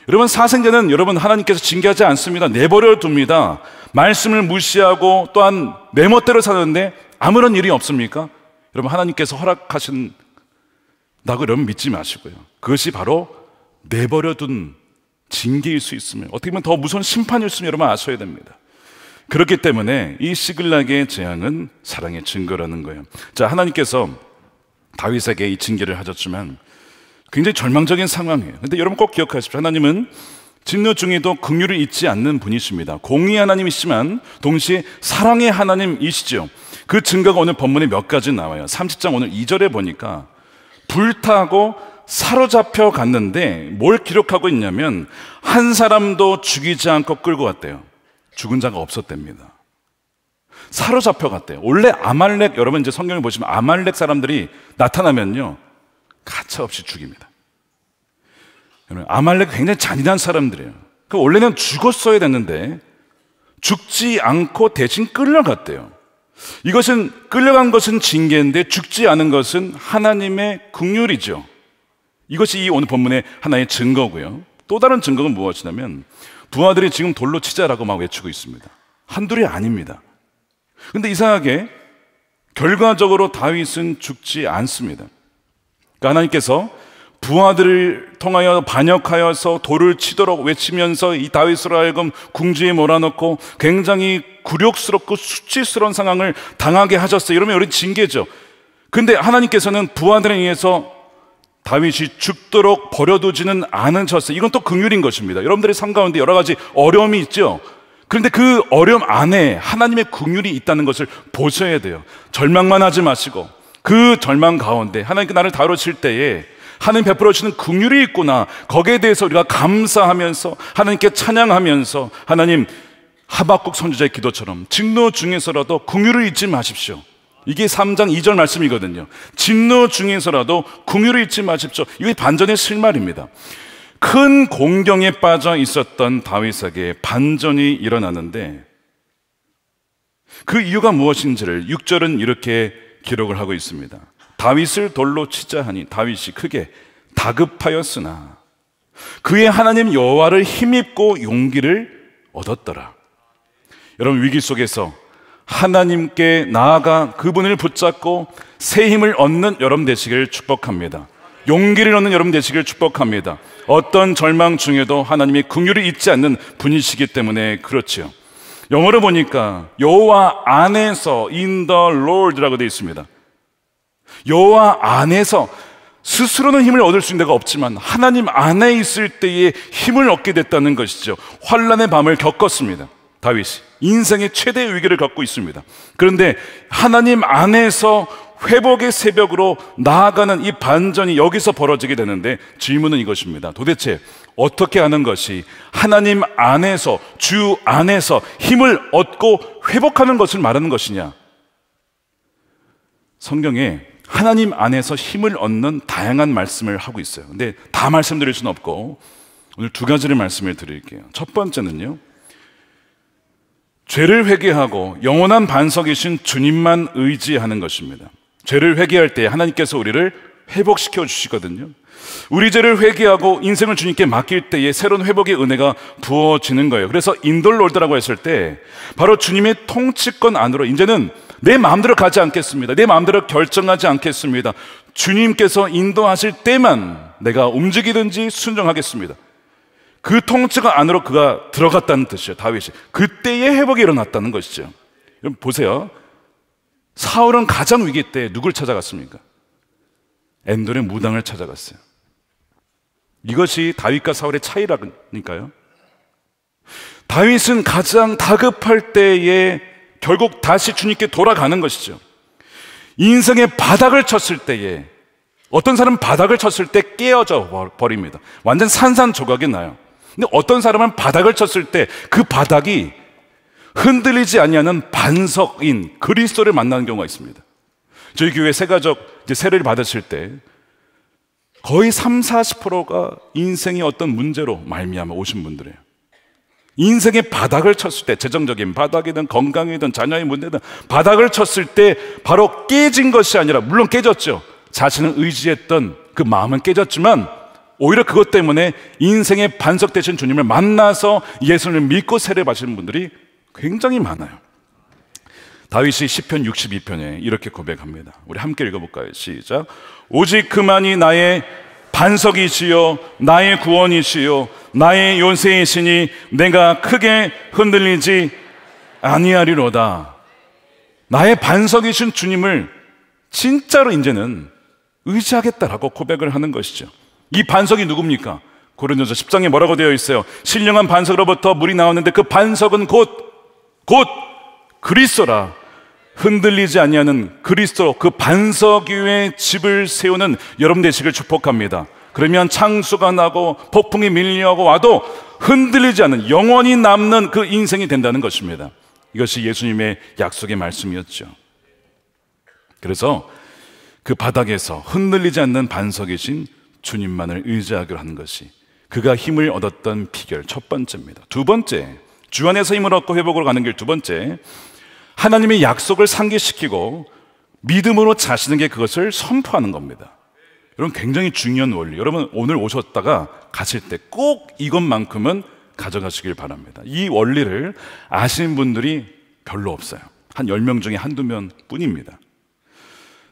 여러분, 사생자는 여러분 하나님께서 징계하지 않습니다. 내버려 둡니다. 말씀을 무시하고 또한 내 멋대로 사는데 아무런 일이 없습니까? 여러분, 하나님께서 허락하신다고 여러분 믿지 마시고요. 그것이 바로 내버려 둔 징계일 수 있으면, 어떻게 보면 더 무서운 심판일 수 있으면 여러분 아셔야 됩니다. 그렇기 때문에 이 시글락의 재앙은 사랑의 증거라는 거예요. 자, 하나님께서 다윗에게 이 징계를 하셨지만 굉장히 절망적인 상황이에요. 근데 여러분 꼭 기억하십시오. 하나님은 진노 중에도 긍휼을 잊지 않는 분이십니다. 공의 하나님이시지만 동시에 사랑의 하나님이시죠. 그 증거가 오늘 본문에 몇 가지 나와요. 30장 오늘 2절에 보니까 불타고 사로잡혀 갔는데 뭘 기록하고 있냐면 한 사람도 죽이지 않고 끌고 갔대요. 죽은 자가 없었답니다. 사로잡혀 갔대요. 원래 아말렉, 여러분 이제 성경을 보시면 아말렉 사람들이 나타나면요, 가차없이 죽입니다. 아말렉 굉장히 잔인한 사람들이에요. 원래는 죽었어야 됐는데 죽지 않고 대신 끌려갔대요. 이것은, 끌려간 것은 징계인데 죽지 않은 것은 하나님의 긍휼이죠. 이것이 이 오늘 본문의 하나의 증거고요. 또 다른 증거가 무엇이냐면 부하들이 지금 돌로 치자라고 막 외치고 있습니다. 한둘이 아닙니다. 근데 이상하게 결과적으로 다윗은 죽지 않습니다. 그러니까 하나님께서 부하들을 통하여 반역하여서 돌을 치도록 외치면서 이 다윗으로 하여금 궁지에 몰아넣고 굉장히 굴욕스럽고 수치스러운 상황을 당하게 하셨어요. 이러면 우리 징계죠. 근데 하나님께서는 부하들에 의해서 다윗이 죽도록 버려두지는 않으셨어요. 이건 또 긍휼인 것입니다. 여러분들의 삶 가운데 여러 가지 어려움이 있죠. 그런데 그 어려움 안에 하나님의 긍휼이 있다는 것을 보셔야 돼요. 절망만 하지 마시고 그 절망 가운데 하나님께 나를 다루실 때에 하나님 베풀어 주시는 긍휼이 있구나, 거기에 대해서 우리가 감사하면서 하나님께 찬양하면서, 하나님, 하박국 선지자의 기도처럼 진노 중에서라도 긍휼을 잊지 마십시오. 이게 3장 2절 말씀이거든요. 진노 중에서라도 긍휼을 잊지 마십시오. 이게 반전의 실말입니다. 큰 공경에 빠져 있었던 다윗에게 반전이 일어나는데 그 이유가 무엇인지를 6절은 이렇게 기록을 하고 있습니다. 다윗을 돌로 치자 하니 다윗이 크게 다급하였으나 그의 하나님 여호와를 힘입고 용기를 얻었더라. 여러분, 위기 속에서 하나님께 나아가 그분을 붙잡고 새 힘을 얻는 여러분 되시길 축복합니다. 용기를 얻는 여러분 되시길 축복합니다. 어떤 절망 중에도 하나님의 긍휼을 잊지 않는 분이시기 때문에 그렇지요. 영어로 보니까 여호와 안에서 in the Lord라고 되어 있습니다. 여호와 안에서 스스로는 힘을 얻을 수 있는 데가 없지만 하나님 안에 있을 때에 힘을 얻게 됐다는 것이죠. 환난의 밤을 겪었습니다. 다윗이 인생의 최대의 위기를 겪고 있습니다. 그런데 하나님 안에서 회복의 새벽으로 나아가는 이 반전이 여기서 벌어지게 되는데 질문은 이것입니다. 도대체 어떻게 하는 것이 하나님 안에서, 주 안에서 힘을 얻고 회복하는 것을 말하는 것이냐? 성경에 하나님 안에서 힘을 얻는 다양한 말씀을 하고 있어요. 근데 다 말씀드릴 수는 없고 오늘 두 가지를 말씀을 드릴게요. 첫 번째는요, 죄를 회개하고 영원한 반석이신 주님만 의지하는 것입니다. 죄를 회개할 때 하나님께서 우리를 회복시켜 주시거든요. 우리 죄를 회개하고 인생을 주님께 맡길 때에 새로운 회복의 은혜가 부어지는 거예요. 그래서 인돌롤드라고 했을 때 바로 주님의 통치권 안으로 이제는 내 마음대로 가지 않겠습니다. 내 마음대로 결정하지 않겠습니다. 주님께서 인도하실 때만 내가 움직이든지 순종하겠습니다. 그 통치가 안으로 그가 들어갔다는 뜻이에요. 다윗이 그때의 회복이 일어났다는 것이죠. 여러분 보세요. 사울은 가장 위기 때 누굴 찾아갔습니까? 엔돌의 무당을 찾아갔어요. 이것이 다윗과 사울의 차이라니까요. 다윗은 가장 다급할 때에 결국 다시 주님께 돌아가는 것이죠. 인생의 바닥을 쳤을 때에, 어떤 사람은 바닥을 쳤을 때 깨어져 버립니다. 완전 산산조각이 나요. 근데 어떤 사람은 바닥을 쳤을 때 그 바닥이 흔들리지 아니하는 반석인 그리스도를 만나는 경우가 있습니다. 저희 교회 새가족 이제 세례를 받으실 때 거의 30-40%가 인생의 어떤 문제로 말미암아 오신 분들이에요. 인생의 바닥을 쳤을 때, 재정적인 바닥이든 건강이든 자녀의 문제든 바닥을 쳤을 때 바로 깨진 것이 아니라, 물론 깨졌죠. 자신을 의지했던 그 마음은 깨졌지만 오히려 그것 때문에 인생의 반석 되신 주님을 만나서 예수를 믿고 세례 받으시는 분들이 굉장히 많아요. 다윗이 시편 62편에 이렇게 고백합니다. 우리 함께 읽어볼까요? 시작. 오직 그만이 나의 반석이시요 나의 구원이시요 나의 요새이시니 내가 크게 흔들리지 아니하리로다. 나의 반석이신 주님을 진짜로 이제는 의지하겠다라고 고백을 하는 것이죠. 이 반석이 누굽니까? 고린도서 10장에 뭐라고 되어 있어요? 신령한 반석으로부터 물이 나오는데 그 반석은 곧 그리스도라. 흔들리지 아니하는 그리스도, 그 반석 위에 집을 세우는 여러분 되시길 축복합니다. 그러면 창수가 나고 폭풍이 밀려오고 와도 흔들리지 않는, 영원히 남는 그 인생이 된다는 것입니다. 이것이 예수님의 약속의 말씀이었죠. 그래서 그 바닥에서 흔들리지 않는 반석이신 주님만을 의지하기로 하는 것이 그가 힘을 얻었던 비결 첫 번째입니다. 두 번째, 주 안에서 힘을 얻고 회복으로 가는 길 두 번째, 하나님의 약속을 상기시키고 믿음으로 자신에게 그것을 선포하는 겁니다. 여러분, 굉장히 중요한 원리. 여러분, 오늘 오셨다가 가실 때 꼭 이것만큼은 가져가시길 바랍니다. 이 원리를 아시는 분들이 별로 없어요. 한 10명 중에 한두 명 뿐입니다.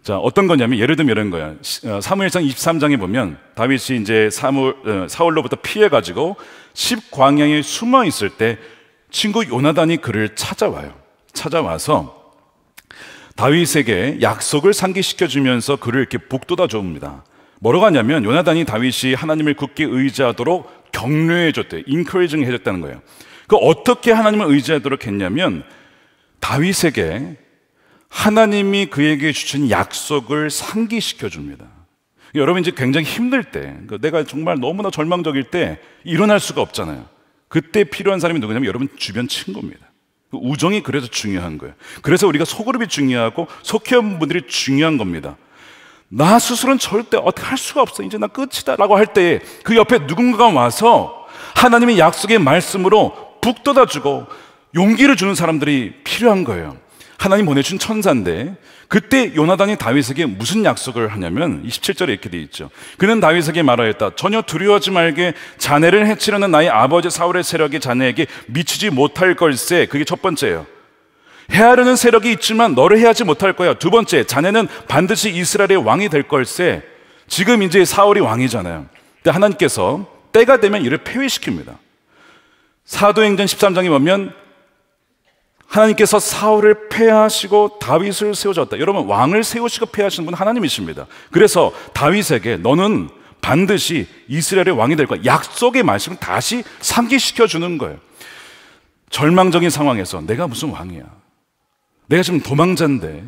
자, 어떤 거냐면, 예를 들면 이런 거야. 사무엘상 23장에 보면 다윗이 이제 사울로부터 피해가지고 10광야에 숨어 있을 때 친구 요나단이 그를 찾아와서 다윗에게 약속을 상기시켜주면서 그를 이렇게 북돋아 줍니다. 뭐라고 하냐면, 요나단이 다윗이 하나님을 굳게 의지하도록 격려해줬대요. 인커리징 해줬다는 거예요. 그 어떻게 하나님을 의지하도록 했냐면, 다윗에게 하나님이 그에게 주신 약속을 상기시켜줍니다. 여러분, 이제 굉장히 힘들 때, 내가 정말 너무나 절망적일 때 일어날 수가 없잖아요. 그때 필요한 사람이 누구냐면 여러분 주변 친구입니다. 우정이 그래서 중요한 거예요. 그래서 우리가 소그룹이 중요하고 속회원 분들이 중요한 겁니다. 나 스스로는 절대 어떻게 할 수가 없어, 이제 나 끝이다 라고 할 때 그 옆에 누군가가 와서 하나님의 약속의 말씀으로 북돋아주고 용기를 주는 사람들이 필요한 거예요. 하나님 보내준 천사인데, 그때 요나단이 다윗에게 무슨 약속을 하냐면 27절에 이렇게 되어 있죠. 그는 다윗에게 말하였다. 전혀 두려워하지 말게. 자네를 해치려는 나의 아버지 사울의 세력이 자네에게 미치지 못할 걸세. 그게 첫 번째예요. 해하려는 세력이 있지만 너를 해하지 못할 거야. 두 번째, 자네는 반드시 이스라엘의 왕이 될 걸세. 지금 이제 사울이 왕이잖아요. 근데 하나님께서 때가 되면 이를 폐위시킵니다. 사도행전 13장에 보면 하나님께서 사울을 폐하시고 다윗을 세우셨다. 여러분, 왕을 세우시고 폐하시는 분은 하나님이십니다. 그래서 다윗에게 너는 반드시 이스라엘의 왕이 될 거야. 약속의 말씀을 다시 상기시켜 주는 거예요. 절망적인 상황에서 내가 무슨 왕이야, 내가 지금 도망자인데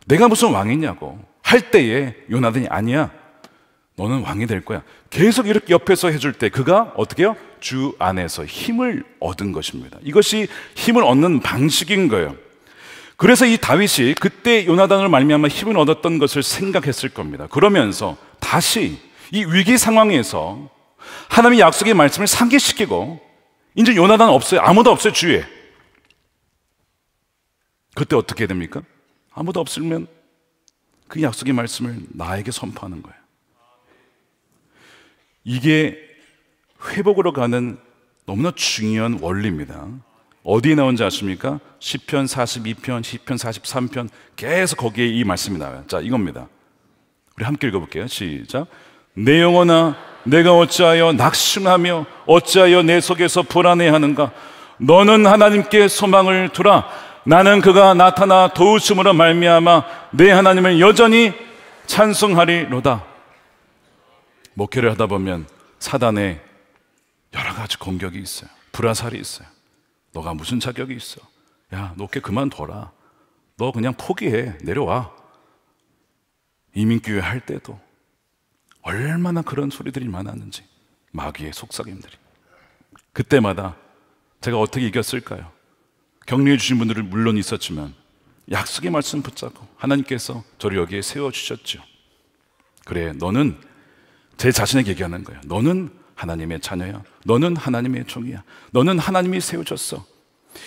내가 무슨 왕이냐고 할 때에 요나단이 아니야, 너는 왕이 될 거야. 계속 이렇게 옆에서 해줄 때 그가 어떻게 해요? 주 안에서 힘을 얻은 것입니다. 이것이 힘을 얻는 방식인 거예요. 그래서 이 다윗이 그때 요나단을 말미암아 힘을 얻었던 것을 생각했을 겁니다. 그러면서 다시 이 위기 상황에서 하나님의 약속의 말씀을 상기시키고, 이제 요나단 없어요. 아무도 없어요, 주위에. 그때 어떻게 됩니까? 아무도 없으면 그 약속의 말씀을 나에게 선포하는 거예요. 이게 회복으로 가는 너무나 중요한 원리입니다. 어디에 나온지 아십니까? 시편 42편, 시편 43편, 계속 거기에 이 말씀이 나와요. 자, 이겁니다. 우리 함께 읽어볼게요. 시작. 내 영혼아, 내가 어찌하여 낙심하며 어찌하여 내 속에서 불안해하는가? 너는 하나님께 소망을 두라. 나는 그가 나타나 도우심으로 말미암아 내 하나님을 여전히 찬송하리로다. 목회를 하다 보면 사단의 여러 가지 공격이 있어요. 불화살이 있어요. 너가 무슨 자격이 있어? 야, 목회 그만둬라. 너 그냥 포기해. 내려와. 이민교회 할 때도 얼마나 그런 소리들이 많았는지, 마귀의 속삭임들이. 그때마다 제가 어떻게 이겼을까요? 격려해 주신 분들은 물론 있었지만 약속의 말씀 붙잡고 하나님께서 저를 여기에 세워주셨죠. 그래, 너는, 제 자신에게 얘기하는 거야. 너는 하나님의 자녀야. 너는 하나님의 종이야. 너는 하나님이 세우셨어.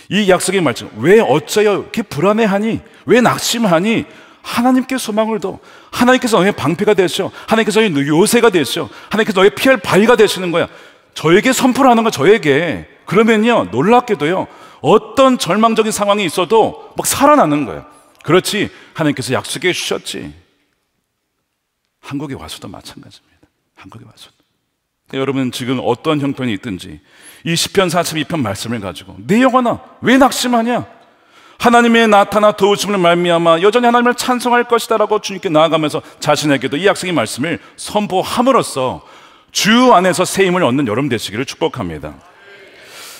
이 약속의 말씀, 왜 어쩌여 이렇게 불안해하니? 왜 낙심하니? 하나님께 소망을 둬. 하나님께서 너의 방패가 되시오. 하나님께서 너의 요새가 되시오. 하나님께서 너의 피할 바위가 되시는 거야. 저에게 선포를 하는 거야, 저에게. 그러면요, 놀랍게도요, 어떤 절망적인 상황이 있어도 막 살아나는 거예요. 그렇지, 하나님께서 약속해 주셨지. 한국에 와서도 마찬가지입니다. 한국에 와서도. 여러분, 지금 어떤 형편이 있든지 이 시편 42편 말씀을 가지고 내 영혼아 왜 낙심하냐? 하나님의 나타나 도우심을 말미암아 여전히 하나님을 찬송할 것이다 라고 주님께 나아가면서 자신에게도 이 약속의 말씀을 선포함으로써 주 안에서 새 힘을 얻는 여러분 되시기를 축복합니다.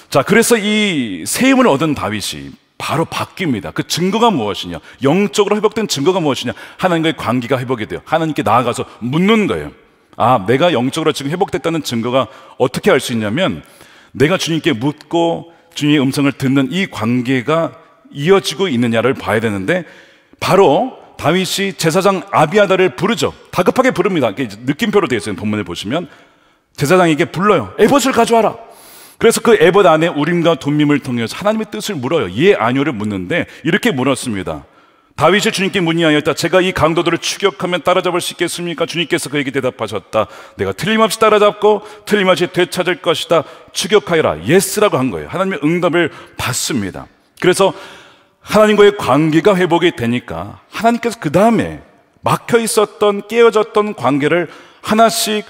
자, 그래서 이 새 힘을 얻은 다윗이 바로 바뀝니다. 그 증거가 무엇이냐? 영적으로 회복된 증거가 무엇이냐? 하나님과의 관계가 회복이 돼요. 하나님께 나아가서 묻는 거예요. 아, 내가 영적으로 지금 회복됐다는 증거가 어떻게 알 수 있냐면, 내가 주님께 묻고 주님의 음성을 듣는 이 관계가 이어지고 있느냐를 봐야 되는데, 바로 다윗이 제사장 아비아달을 부르죠. 다급하게 부릅니다. 느낌표로 되어 있어요. 본문을 보시면 제사장에게 불러요. 에봇을 가져와라. 그래서 그 에봇 안에 우림과 둠밈을 통해서 하나님의 뜻을 물어요. 예, 아니오를 묻는데 이렇게 물었습니다. 다윗이 주님께 문의하였다. 제가 이 강도들을 추격하면 따라잡을 수 있겠습니까? 주님께서 그에게 대답하셨다. 내가 틀림없이 따라잡고 틀림없이 되찾을 것이다. 추격하여라. 예스라고 한 거예요. 하나님의 응답을 받습니다. 그래서 하나님과의 관계가 회복이 되니까 하나님께서 그 다음에 막혀 있었던, 깨어졌던 관계를 하나씩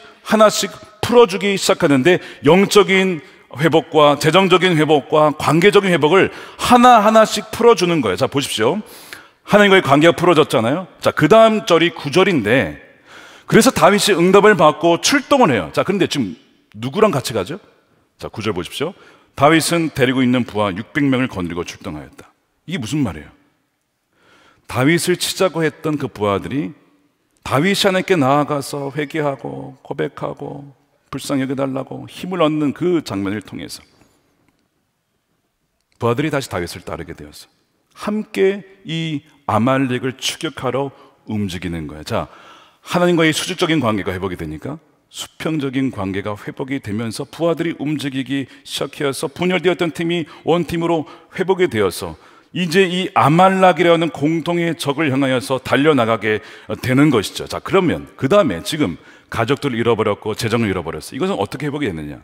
풀어주기 시작하는데, 영적인 회복과 재정적인 회복과 관계적인 회복을 하나하나씩 풀어주는 거예요. 자, 보십시오. 하나님과의 관계가 풀어졌잖아요. 자, 그 다음 절이 9절인데, 그래서 다윗이 응답을 받고 출동을 해요. 자, 그런데 지금 누구랑 같이 가죠? 자, 9절 보십시오. 다윗은 데리고 있는 부하 600명을 거느리고 출동하였다. 이게 무슨 말이에요? 다윗을 치자고 했던 그 부하들이 다윗이 하나님께 나아가서 회개하고 고백하고 불쌍히 여겨달라고 힘을 얻는 그 장면을 통해서 부하들이 다시 다윗을 따르게 되었어. 함께 이 아말렉을 추격하러 움직이는 거야. 자, 하나님과의 수직적인 관계가 회복이 되니까 수평적인 관계가 회복이 되면서 부하들이 움직이기 시작해서 분열되었던 팀이 원팀으로 회복이 되어서 이제 이 아말렉이라는 공동의 적을 향하여서 달려나가게 되는 것이죠. 자, 그러면 그 다음에 지금 가족들을 잃어버렸고 재정을 잃어버렸어. 이것은 어떻게 회복이 됐느냐?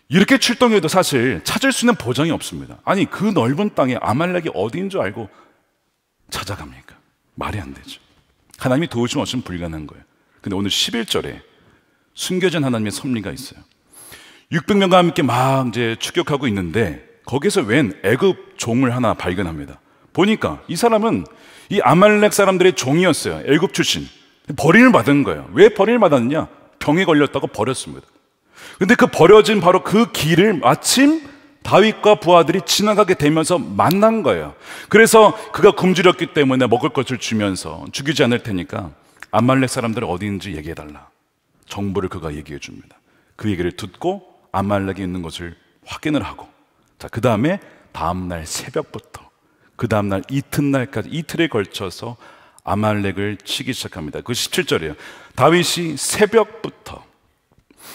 이렇게 출동해도 사실 찾을 수 있는 보장이 없습니다. 아니, 그 넓은 땅에 아말렉이 어디인 줄 알고 찾아갑니까? 말이 안 되죠. 하나님이 도우시면 없으면 불가능한 거예요. 근데 오늘 11절에 숨겨진 하나님의 섭리가 있어요. 600명과 함께 막 이제 추격하고 있는데 거기서 웬 애굽 종을 하나 발견합니다. 보니까 이 사람은 이 아말렉 사람들의 종이었어요. 애굽 출신. 버림을 받은 거예요. 왜 버림을 받았느냐? 병에 걸렸다고 버렸습니다. 근데 그 버려진 바로 그 길을 마침 다윗과 부하들이 지나가게 되면서 만난 거예요. 그래서 그가 굶주렸기 때문에 먹을 것을 주면서 죽이지 않을 테니까 아말렉 사람들은 어디 있는지 얘기해달라. 정보를 그가 얘기해 줍니다. 그 얘기를 듣고 아말렉이 있는 것을 확인을 하고, 자, 그 다음에 다음날 새벽부터 그 다음날 이튿날까지 이틀에 걸쳐서 아말렉을 치기 시작합니다. 그 17절이에요. 다윗이 새벽부터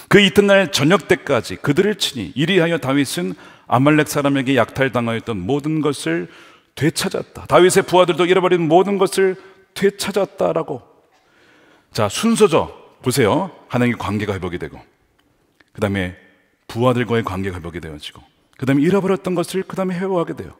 그 이튿날 저녁 때까지 그들을 치니 이리하여 다윗은 아말렉 사람에게 약탈당하였던 모든 것을 되찾았다. 다윗의 부하들도 잃어버린 모든 것을 되찾았다라고. 자, 순서죠. 보세요. 하나님의 관계가 회복이 되고, 그 다음에 부하들과의 관계가 회복이 되어지고, 그 다음에 잃어버렸던 것을 그 다음에 회복하게 돼요.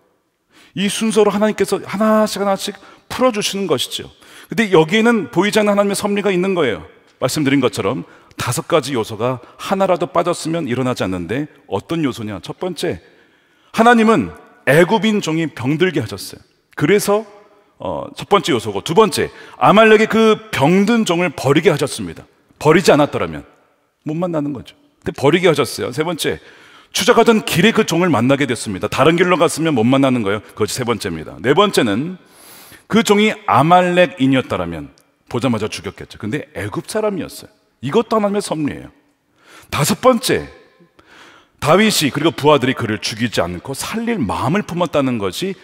이 순서로 하나님께서 하나씩 풀어주시는 것이죠. 근데 여기에는 보이지 않는 하나님의 섭리가 있는 거예요. 말씀드린 것처럼 5가지 요소가 하나라도 빠졌으면 일어나지 않는데 어떤 요소냐? 첫 번째, 하나님은 애굽인 종이 병들게 하셨어요. 그래서 첫 번째 요소고, 두 번째, 아말렉이 그 병든 종을 버리게 하셨습니다. 버리지 않았더라면 못 만나는 거죠. 근데 버리게 하셨어요. 세 번째, 추적하던 길에 그 종을 만나게 됐습니다. 다른 길로 갔으면 못 만나는 거예요. 그것이 세 번째입니다. 네 번째는 그 종이 아말렉인이었다라면 보자마자 죽였겠죠. 근데 애굽 사람이었어요. 이것도 하나님의 섭리예요. 다섯 번째, 다윗이 그리고 부하들이 그를 죽이지 않고 살릴 마음을 품었다는 것이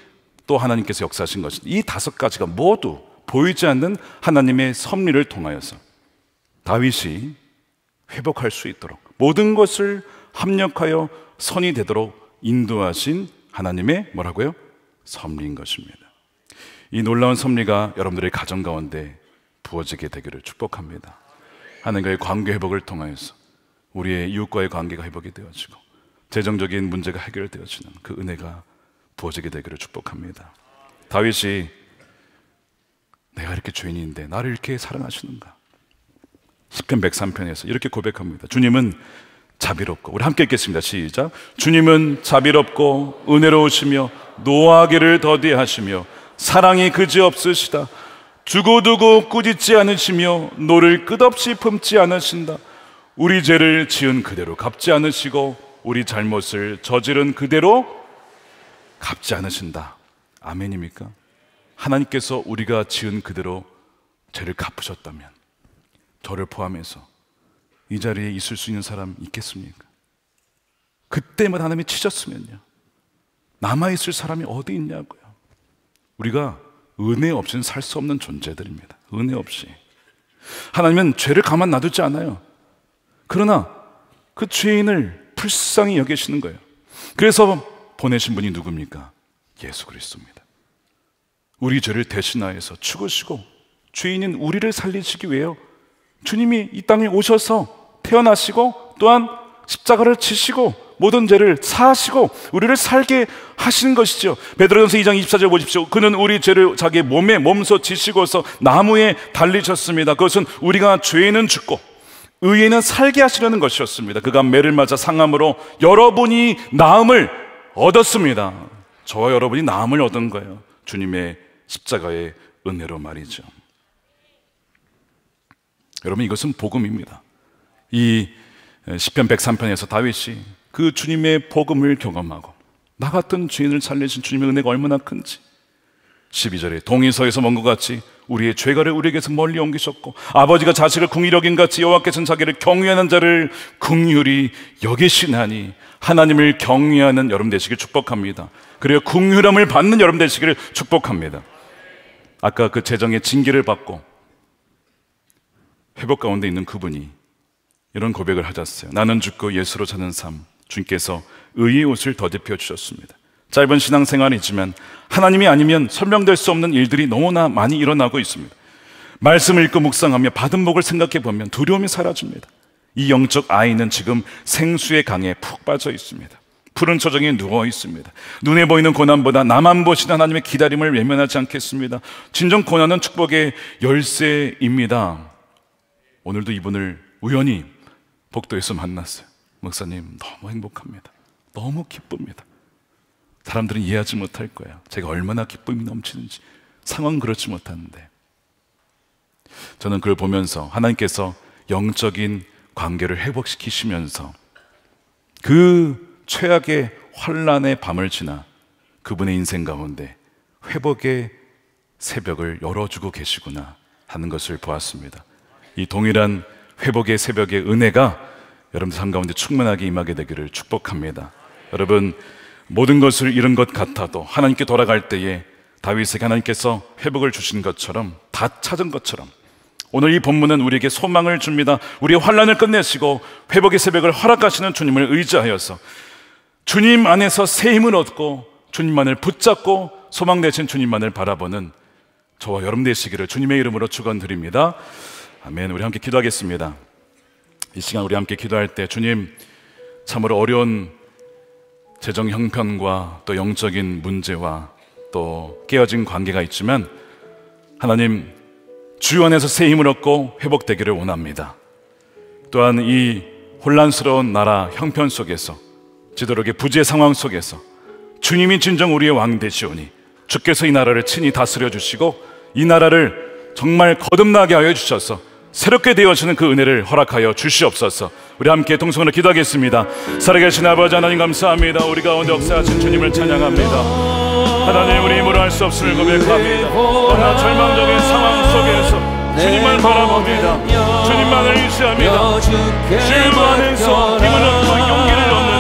또 하나님께서 역사하신 것입니다. 이 다섯 가지가 모두 보이지 않는 하나님의 섭리를 통하여서 다윗이 회복할 수 있도록 모든 것을 합력하여 선이 되도록 인도하신 하나님의 뭐라고요? 섭리인 것입니다. 이 놀라운 섭리가 여러분들의 가정 가운데 부어지게 되기를 축복합니다. 하나님과의 관계 회복을 통하여서 우리의 이웃과의 관계가 회복이 되어지고 재정적인 문제가 해결되어지는 그 은혜가 부어지게 되기를 축복합니다. 다윗이 내가 이렇게 죄인인데 나를 이렇게 사랑하시는가? 시편 103편에서 이렇게 고백합니다. 주님은 자비롭고, 우리 함께 읽겠습니다. 시작. 주님은 자비롭고 은혜로우시며 노하기를 더디하시며 사랑이 그지없으시다. 두고두고 꾸짖지 않으시며 노를 끝없이 품지 않으신다. 우리 죄를 지은 그대로 갚지 않으시고 우리 잘못을 저지른 그대로 갚지 않으신다. 아멘입니까? 하나님께서 우리가 지은 그대로 죄를 갚으셨다면 저를 포함해서 이 자리에 있을 수 있는 사람 있겠습니까? 그때만 하나님이 치셨으면요, 남아있을 사람이 어디 있냐고요. 우리가 은혜 없이는 살 수 없는 존재들입니다. 은혜 없이. 하나님은 죄를 가만 놔두지 않아요. 그러나 그 죄인을 불쌍히 여기시는 거예요. 그래서 보내신 분이 누굽니까? 예수 그리스도입니다. 우리 죄를 대신하여서 죽으시고 죄인인 우리를 살리시기 위해요, 주님이 이 땅에 오셔서 태어나시고 또한 십자가를 지시고 모든 죄를 사하시고 우리를 살게 하시는 것이죠. 베드로전서 2장 24절 보십시오. 그는 우리 죄를 자기 몸에 몸소 지시고서 나무에 달리셨습니다. 그것은 우리가 죄에는 죽고 의에는 살게 하시려는 것이었습니다. 그가 매를 맞아 상함으로 여러분이 나음을 얻었습니다. 저와 여러분이 나음을 얻은 거예요. 주님의 십자가의 은혜로 말이죠. 여러분, 이것은 복음입니다. 이 시편 103편에서 다윗이 그 주님의 복음을 경험하고 나 같은 죄인을 살리신 주님의 은혜가 얼마나 큰지, 12절에 동이서에서 먼 것 같이 우리의 죄가를 우리에게서 멀리 옮기셨고 아버지가 자식을 긍휼히 여긴 같이 여호와께서는 자기를 경외하는 자를 긍휼히 여기시나니, 하나님을 경외하는 여러분 되시길 축복합니다. 그리고 긍휼함을 받는 여러분 되시기를 축복합니다. 아까 그 재정의 징계를 받고 회복 가운데 있는 그분이 이런 고백을 하셨어요. 나는 죽고 예수로 사는 삶, 주님께서 의의 옷을 더입혀 주셨습니다. 짧은 신앙생활이지만 하나님이 아니면 설명될 수 없는 일들이 너무나 많이 일어나고 있습니다. 말씀을 읽고 묵상하며 받은 복을 생각해 보면 두려움이 사라집니다. 이 영적 아이는 지금 생수의 강에 푹 빠져 있습니다. 푸른 초정에 누워 있습니다. 눈에 보이는 고난보다 나만 보시는 하나님의 기다림을 외면하지 않겠습니다. 진정 고난은 축복의 열쇠입니다. 오늘도 이분을 우연히 복도에서 만났어요. 목사님, 너무 행복합니다. 너무 기쁩니다. 사람들은 이해하지 못할 거예요. 제가 얼마나 기쁨이 넘치는지. 상황은 그렇지 못하는데 저는 그걸 보면서 하나님께서 영적인 관계를 회복시키시면서 그 최악의 환난의 밤을 지나 그분의 인생 가운데 회복의 새벽을 열어주고 계시구나 하는 것을 보았습니다. 이 동일한 회복의 새벽의 은혜가 여러분들 삶 가운데 충만하게 임하게 되기를 축복합니다. 여러분, 모든 것을 잃은 것 같아도 하나님께 돌아갈 때에 다윗에게 하나님께서 회복을 주신 것처럼, 다 찾은 것처럼 오늘 이 본문은 우리에게 소망을 줍니다. 우리의 환난을 끝내시고 회복의 새벽을 허락하시는 주님을 의지하여서 주님 안에서 새 힘을 얻고 주님만을 붙잡고 소망 되신 주님만을 바라보는 저와 여러분 되시기를 주님의 이름으로 축원드립니다. 아멘. 우리 함께 기도하겠습니다. 이 시간 우리 함께 기도할 때 주님, 참으로 어려운 재정 형편과 또 영적인 문제와 또 깨어진 관계가 있지만 하나님, 주 안에서 새 힘을 얻고 회복되기를 원합니다. 또한 이 혼란스러운 나라 형편 속에서, 지도력의 부재 상황 속에서 주님이 진정 우리의 왕 되시오니 주께서 이 나라를 친히 다스려 주시고 이 나라를 정말 거듭나게 하여 주셔서 새롭게 되어지는 그 은혜를 허락하여 주시옵소서. 우리 함께 동성으로 기도하겠습니다. 살아계신 아버지 하나님 감사합니다. 우리 가운데 역사하신 주님을 찬양합니다. 하나님, 우리 힘으로 할 수 없음을 고백합니다. 그러나 절망적인 상황 속에서 주님만 바라봅니다. 주님만을 의지합니다. 주님 안에서 힘을 얻고 용기를 얻는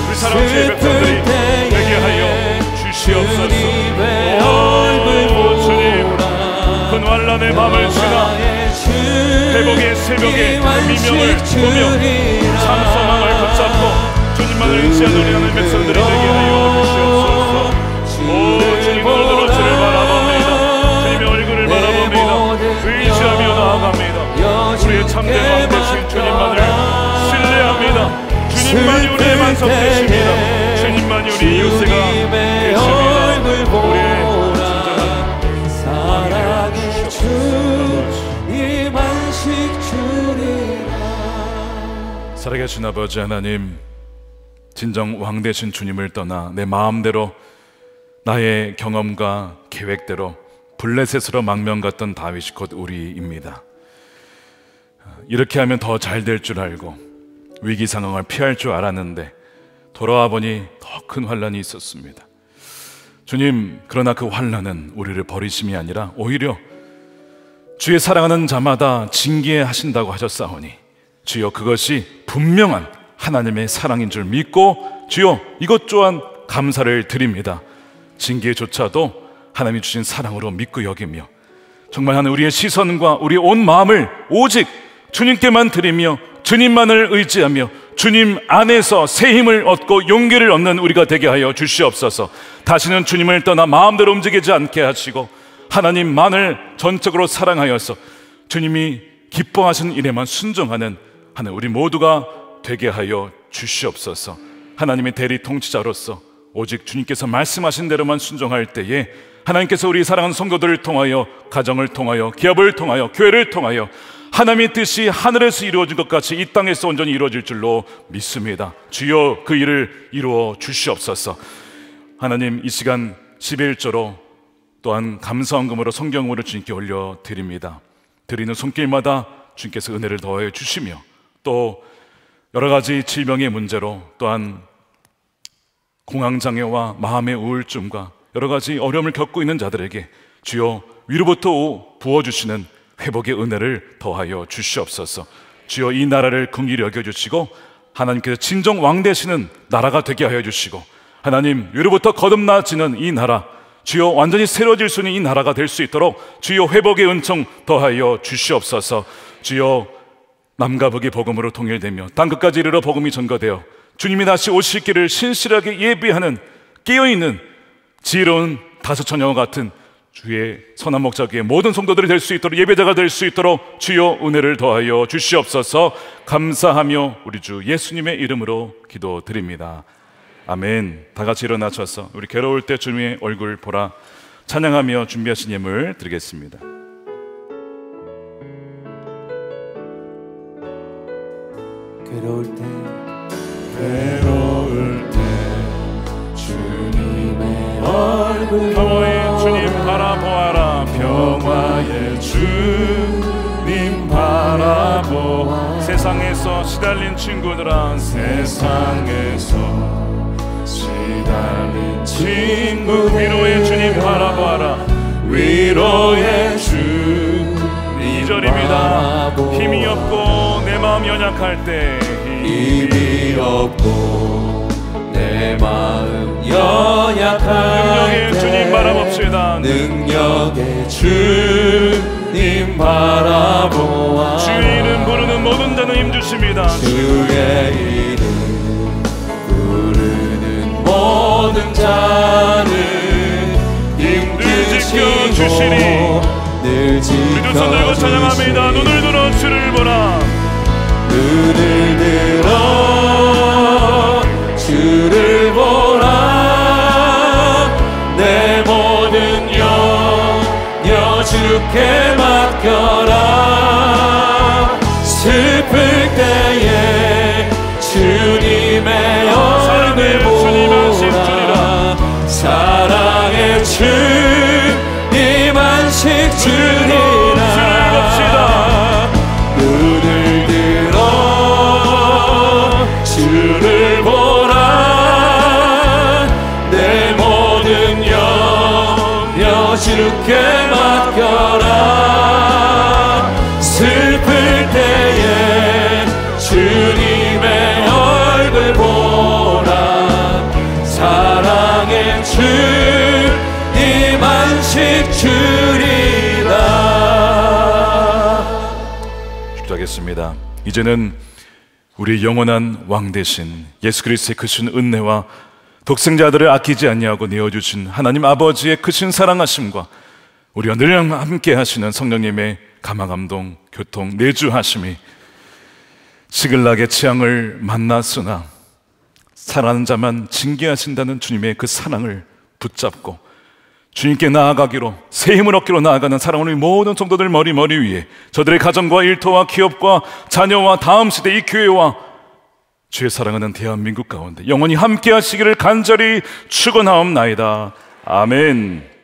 우리 사랑주의 백성들이 되게 하여 주시옵소서. 오 주님, 큰 환난의 밤을 지나 회복의 새벽에 미명을 보며 참소망을 붙잡고 주님만을 의지하는 우리 하나님의 백성들이 되게 하여 주시옵소서. 오 주님, 눈으로 주를 바라봅니다. 주님의 얼굴을 바라봅니다. 의지하며 나아갑니다. 우리의 참된 왕 되신 주님만을 신뢰합니다. 주님만이 우리의 만석 되십니다. 주님만이 우리 요새가 되십니다. 우리의 살아계신 아버지 하나님, 진정 왕 되신 주님을 떠나 내 마음대로 나의 경험과 계획대로 블레셋으로 망명 갔던 다윗이 곧 우리입니다. 이렇게 하면 더 잘 될 줄 알고 위기 상황을 피할 줄 알았는데 돌아와 보니 더 큰 환난이 있었습니다. 주님, 그러나 그 환난은 우리를 버리심이 아니라 오히려 주의 사랑하는 자마다 징계하신다고 하셨사오니 주여, 그것이 분명한 하나님의 사랑인 줄 믿고 주여, 이것 또한 감사를 드립니다. 징계조차도 하나님이 주신 사랑으로 믿고 여기며 정말 하는 우리의 시선과 우리의 온 마음을 오직 주님께만 드리며 주님만을 의지하며 주님 안에서 새 힘을 얻고 용기를 얻는 우리가 되게 하여 주시옵소서. 다시는 주님을 떠나 마음대로 움직이지 않게 하시고 하나님만을 전적으로 사랑하여서 주님이 기뻐하시는 일에만 순종하는 하나님, 우리 모두가 되게 하여 주시옵소서. 하나님의 대리 통치자로서 오직 주님께서 말씀하신 대로만 순종할 때에 하나님께서 우리 사랑하는 성도들을 통하여, 가정을 통하여, 기업을 통하여, 교회를 통하여 하나님의 뜻이 하늘에서 이루어진 것 같이 이 땅에서 온전히 이루어질 줄로 믿습니다. 주여, 그 일을 이루어 주시옵소서. 하나님, 이 시간 11조로 또한 감사헌금으로 성경으로 주님께 올려드립니다. 드리는 손길마다 주님께서 은혜를 더해 주시며 또 여러 가지 질병의 문제로 또한 공황장애와 마음의 우울증과 여러 가지 어려움을 겪고 있는 자들에게 주여 위로부터 부어주시는 회복의 은혜를 더하여 주시옵소서. 주여, 이 나라를 긍휼히 여겨주시고 하나님께서 진정 왕 되시는 나라가 되게 하여 주시고 하나님, 위로부터 거듭나지는 이 나라, 주여 완전히 새로워질 수 있는 이 나라가 될 수 있도록 주여 회복의 은총 더하여 주시옵소서. 주여, 남과 북이 복음으로 통일되며 땅끝까지 이르러 복음이 전거되어 주님이 다시 오실 길을 신실하게 예비하는 깨어있는 지혜로운 다섯처녀와 같은 주의 선한 목자교회 모든 성도들이 될 수 있도록, 예배자가 될 수 있도록 주여 은혜를 더하여 주시옵소서. 감사하며 우리 주 예수님의 이름으로 기도드립니다. 아멘. 다 같이 일어나셔서 우리 괴로울 때 주님의 얼굴 보라 찬양하며 준비하신 예물 드리겠습니다. 괴로울 때 주님의 얼굴 평화의 주님 바라보아라. 평화의 주님 바라보아. 세상에서 시달린 친구들아, 세상에서 시달린 친구, 위로의 주님 바라보아라. 위로의 주님 2절입니다. 힘이 없고 내 마음 연약할 때, 힘이 없고 내 마음 연약할 때, 능력의 주님 바라봅시다. 능력의 주님 바라보아. 주의 이름 부르는 모든 자는 힘 주십니다. 주의 이름 부르는 모든 자는 힘 주시고 늘 우리 두 손 들고 찬양합니다. 눈을 들어 주를 보라. 눈을 들어 주를 보라. 내 모든 영역 주께 맡겨라. 슬플 때에 주님의 얼굴 보라. 기도하겠습니다. 이제는 우리의 영원한 왕 되신 예수 그리스도의 크신 은혜와 독생자들을 아끼지 아니하고 내어주신 하나님 아버지의 크신 사랑하심과 우리와 늘 함께 하시는 성령님의 감화감동, 교통, 내주하심이 시글락의 재앙을 만났으나 사랑하는 자만 징계하신다는 주님의 그 사랑을 붙잡고 주님께 나아가기로, 새 힘을 얻기로 나아가는 사랑하는 모든 성도들 머리 위에 저들의 가정과 일터와 기업과 자녀와 다음 시대 이 교회와 주의 사랑하는 대한민국 가운데 영원히 함께 하시기를 간절히 축원하옵나이다. 아멘.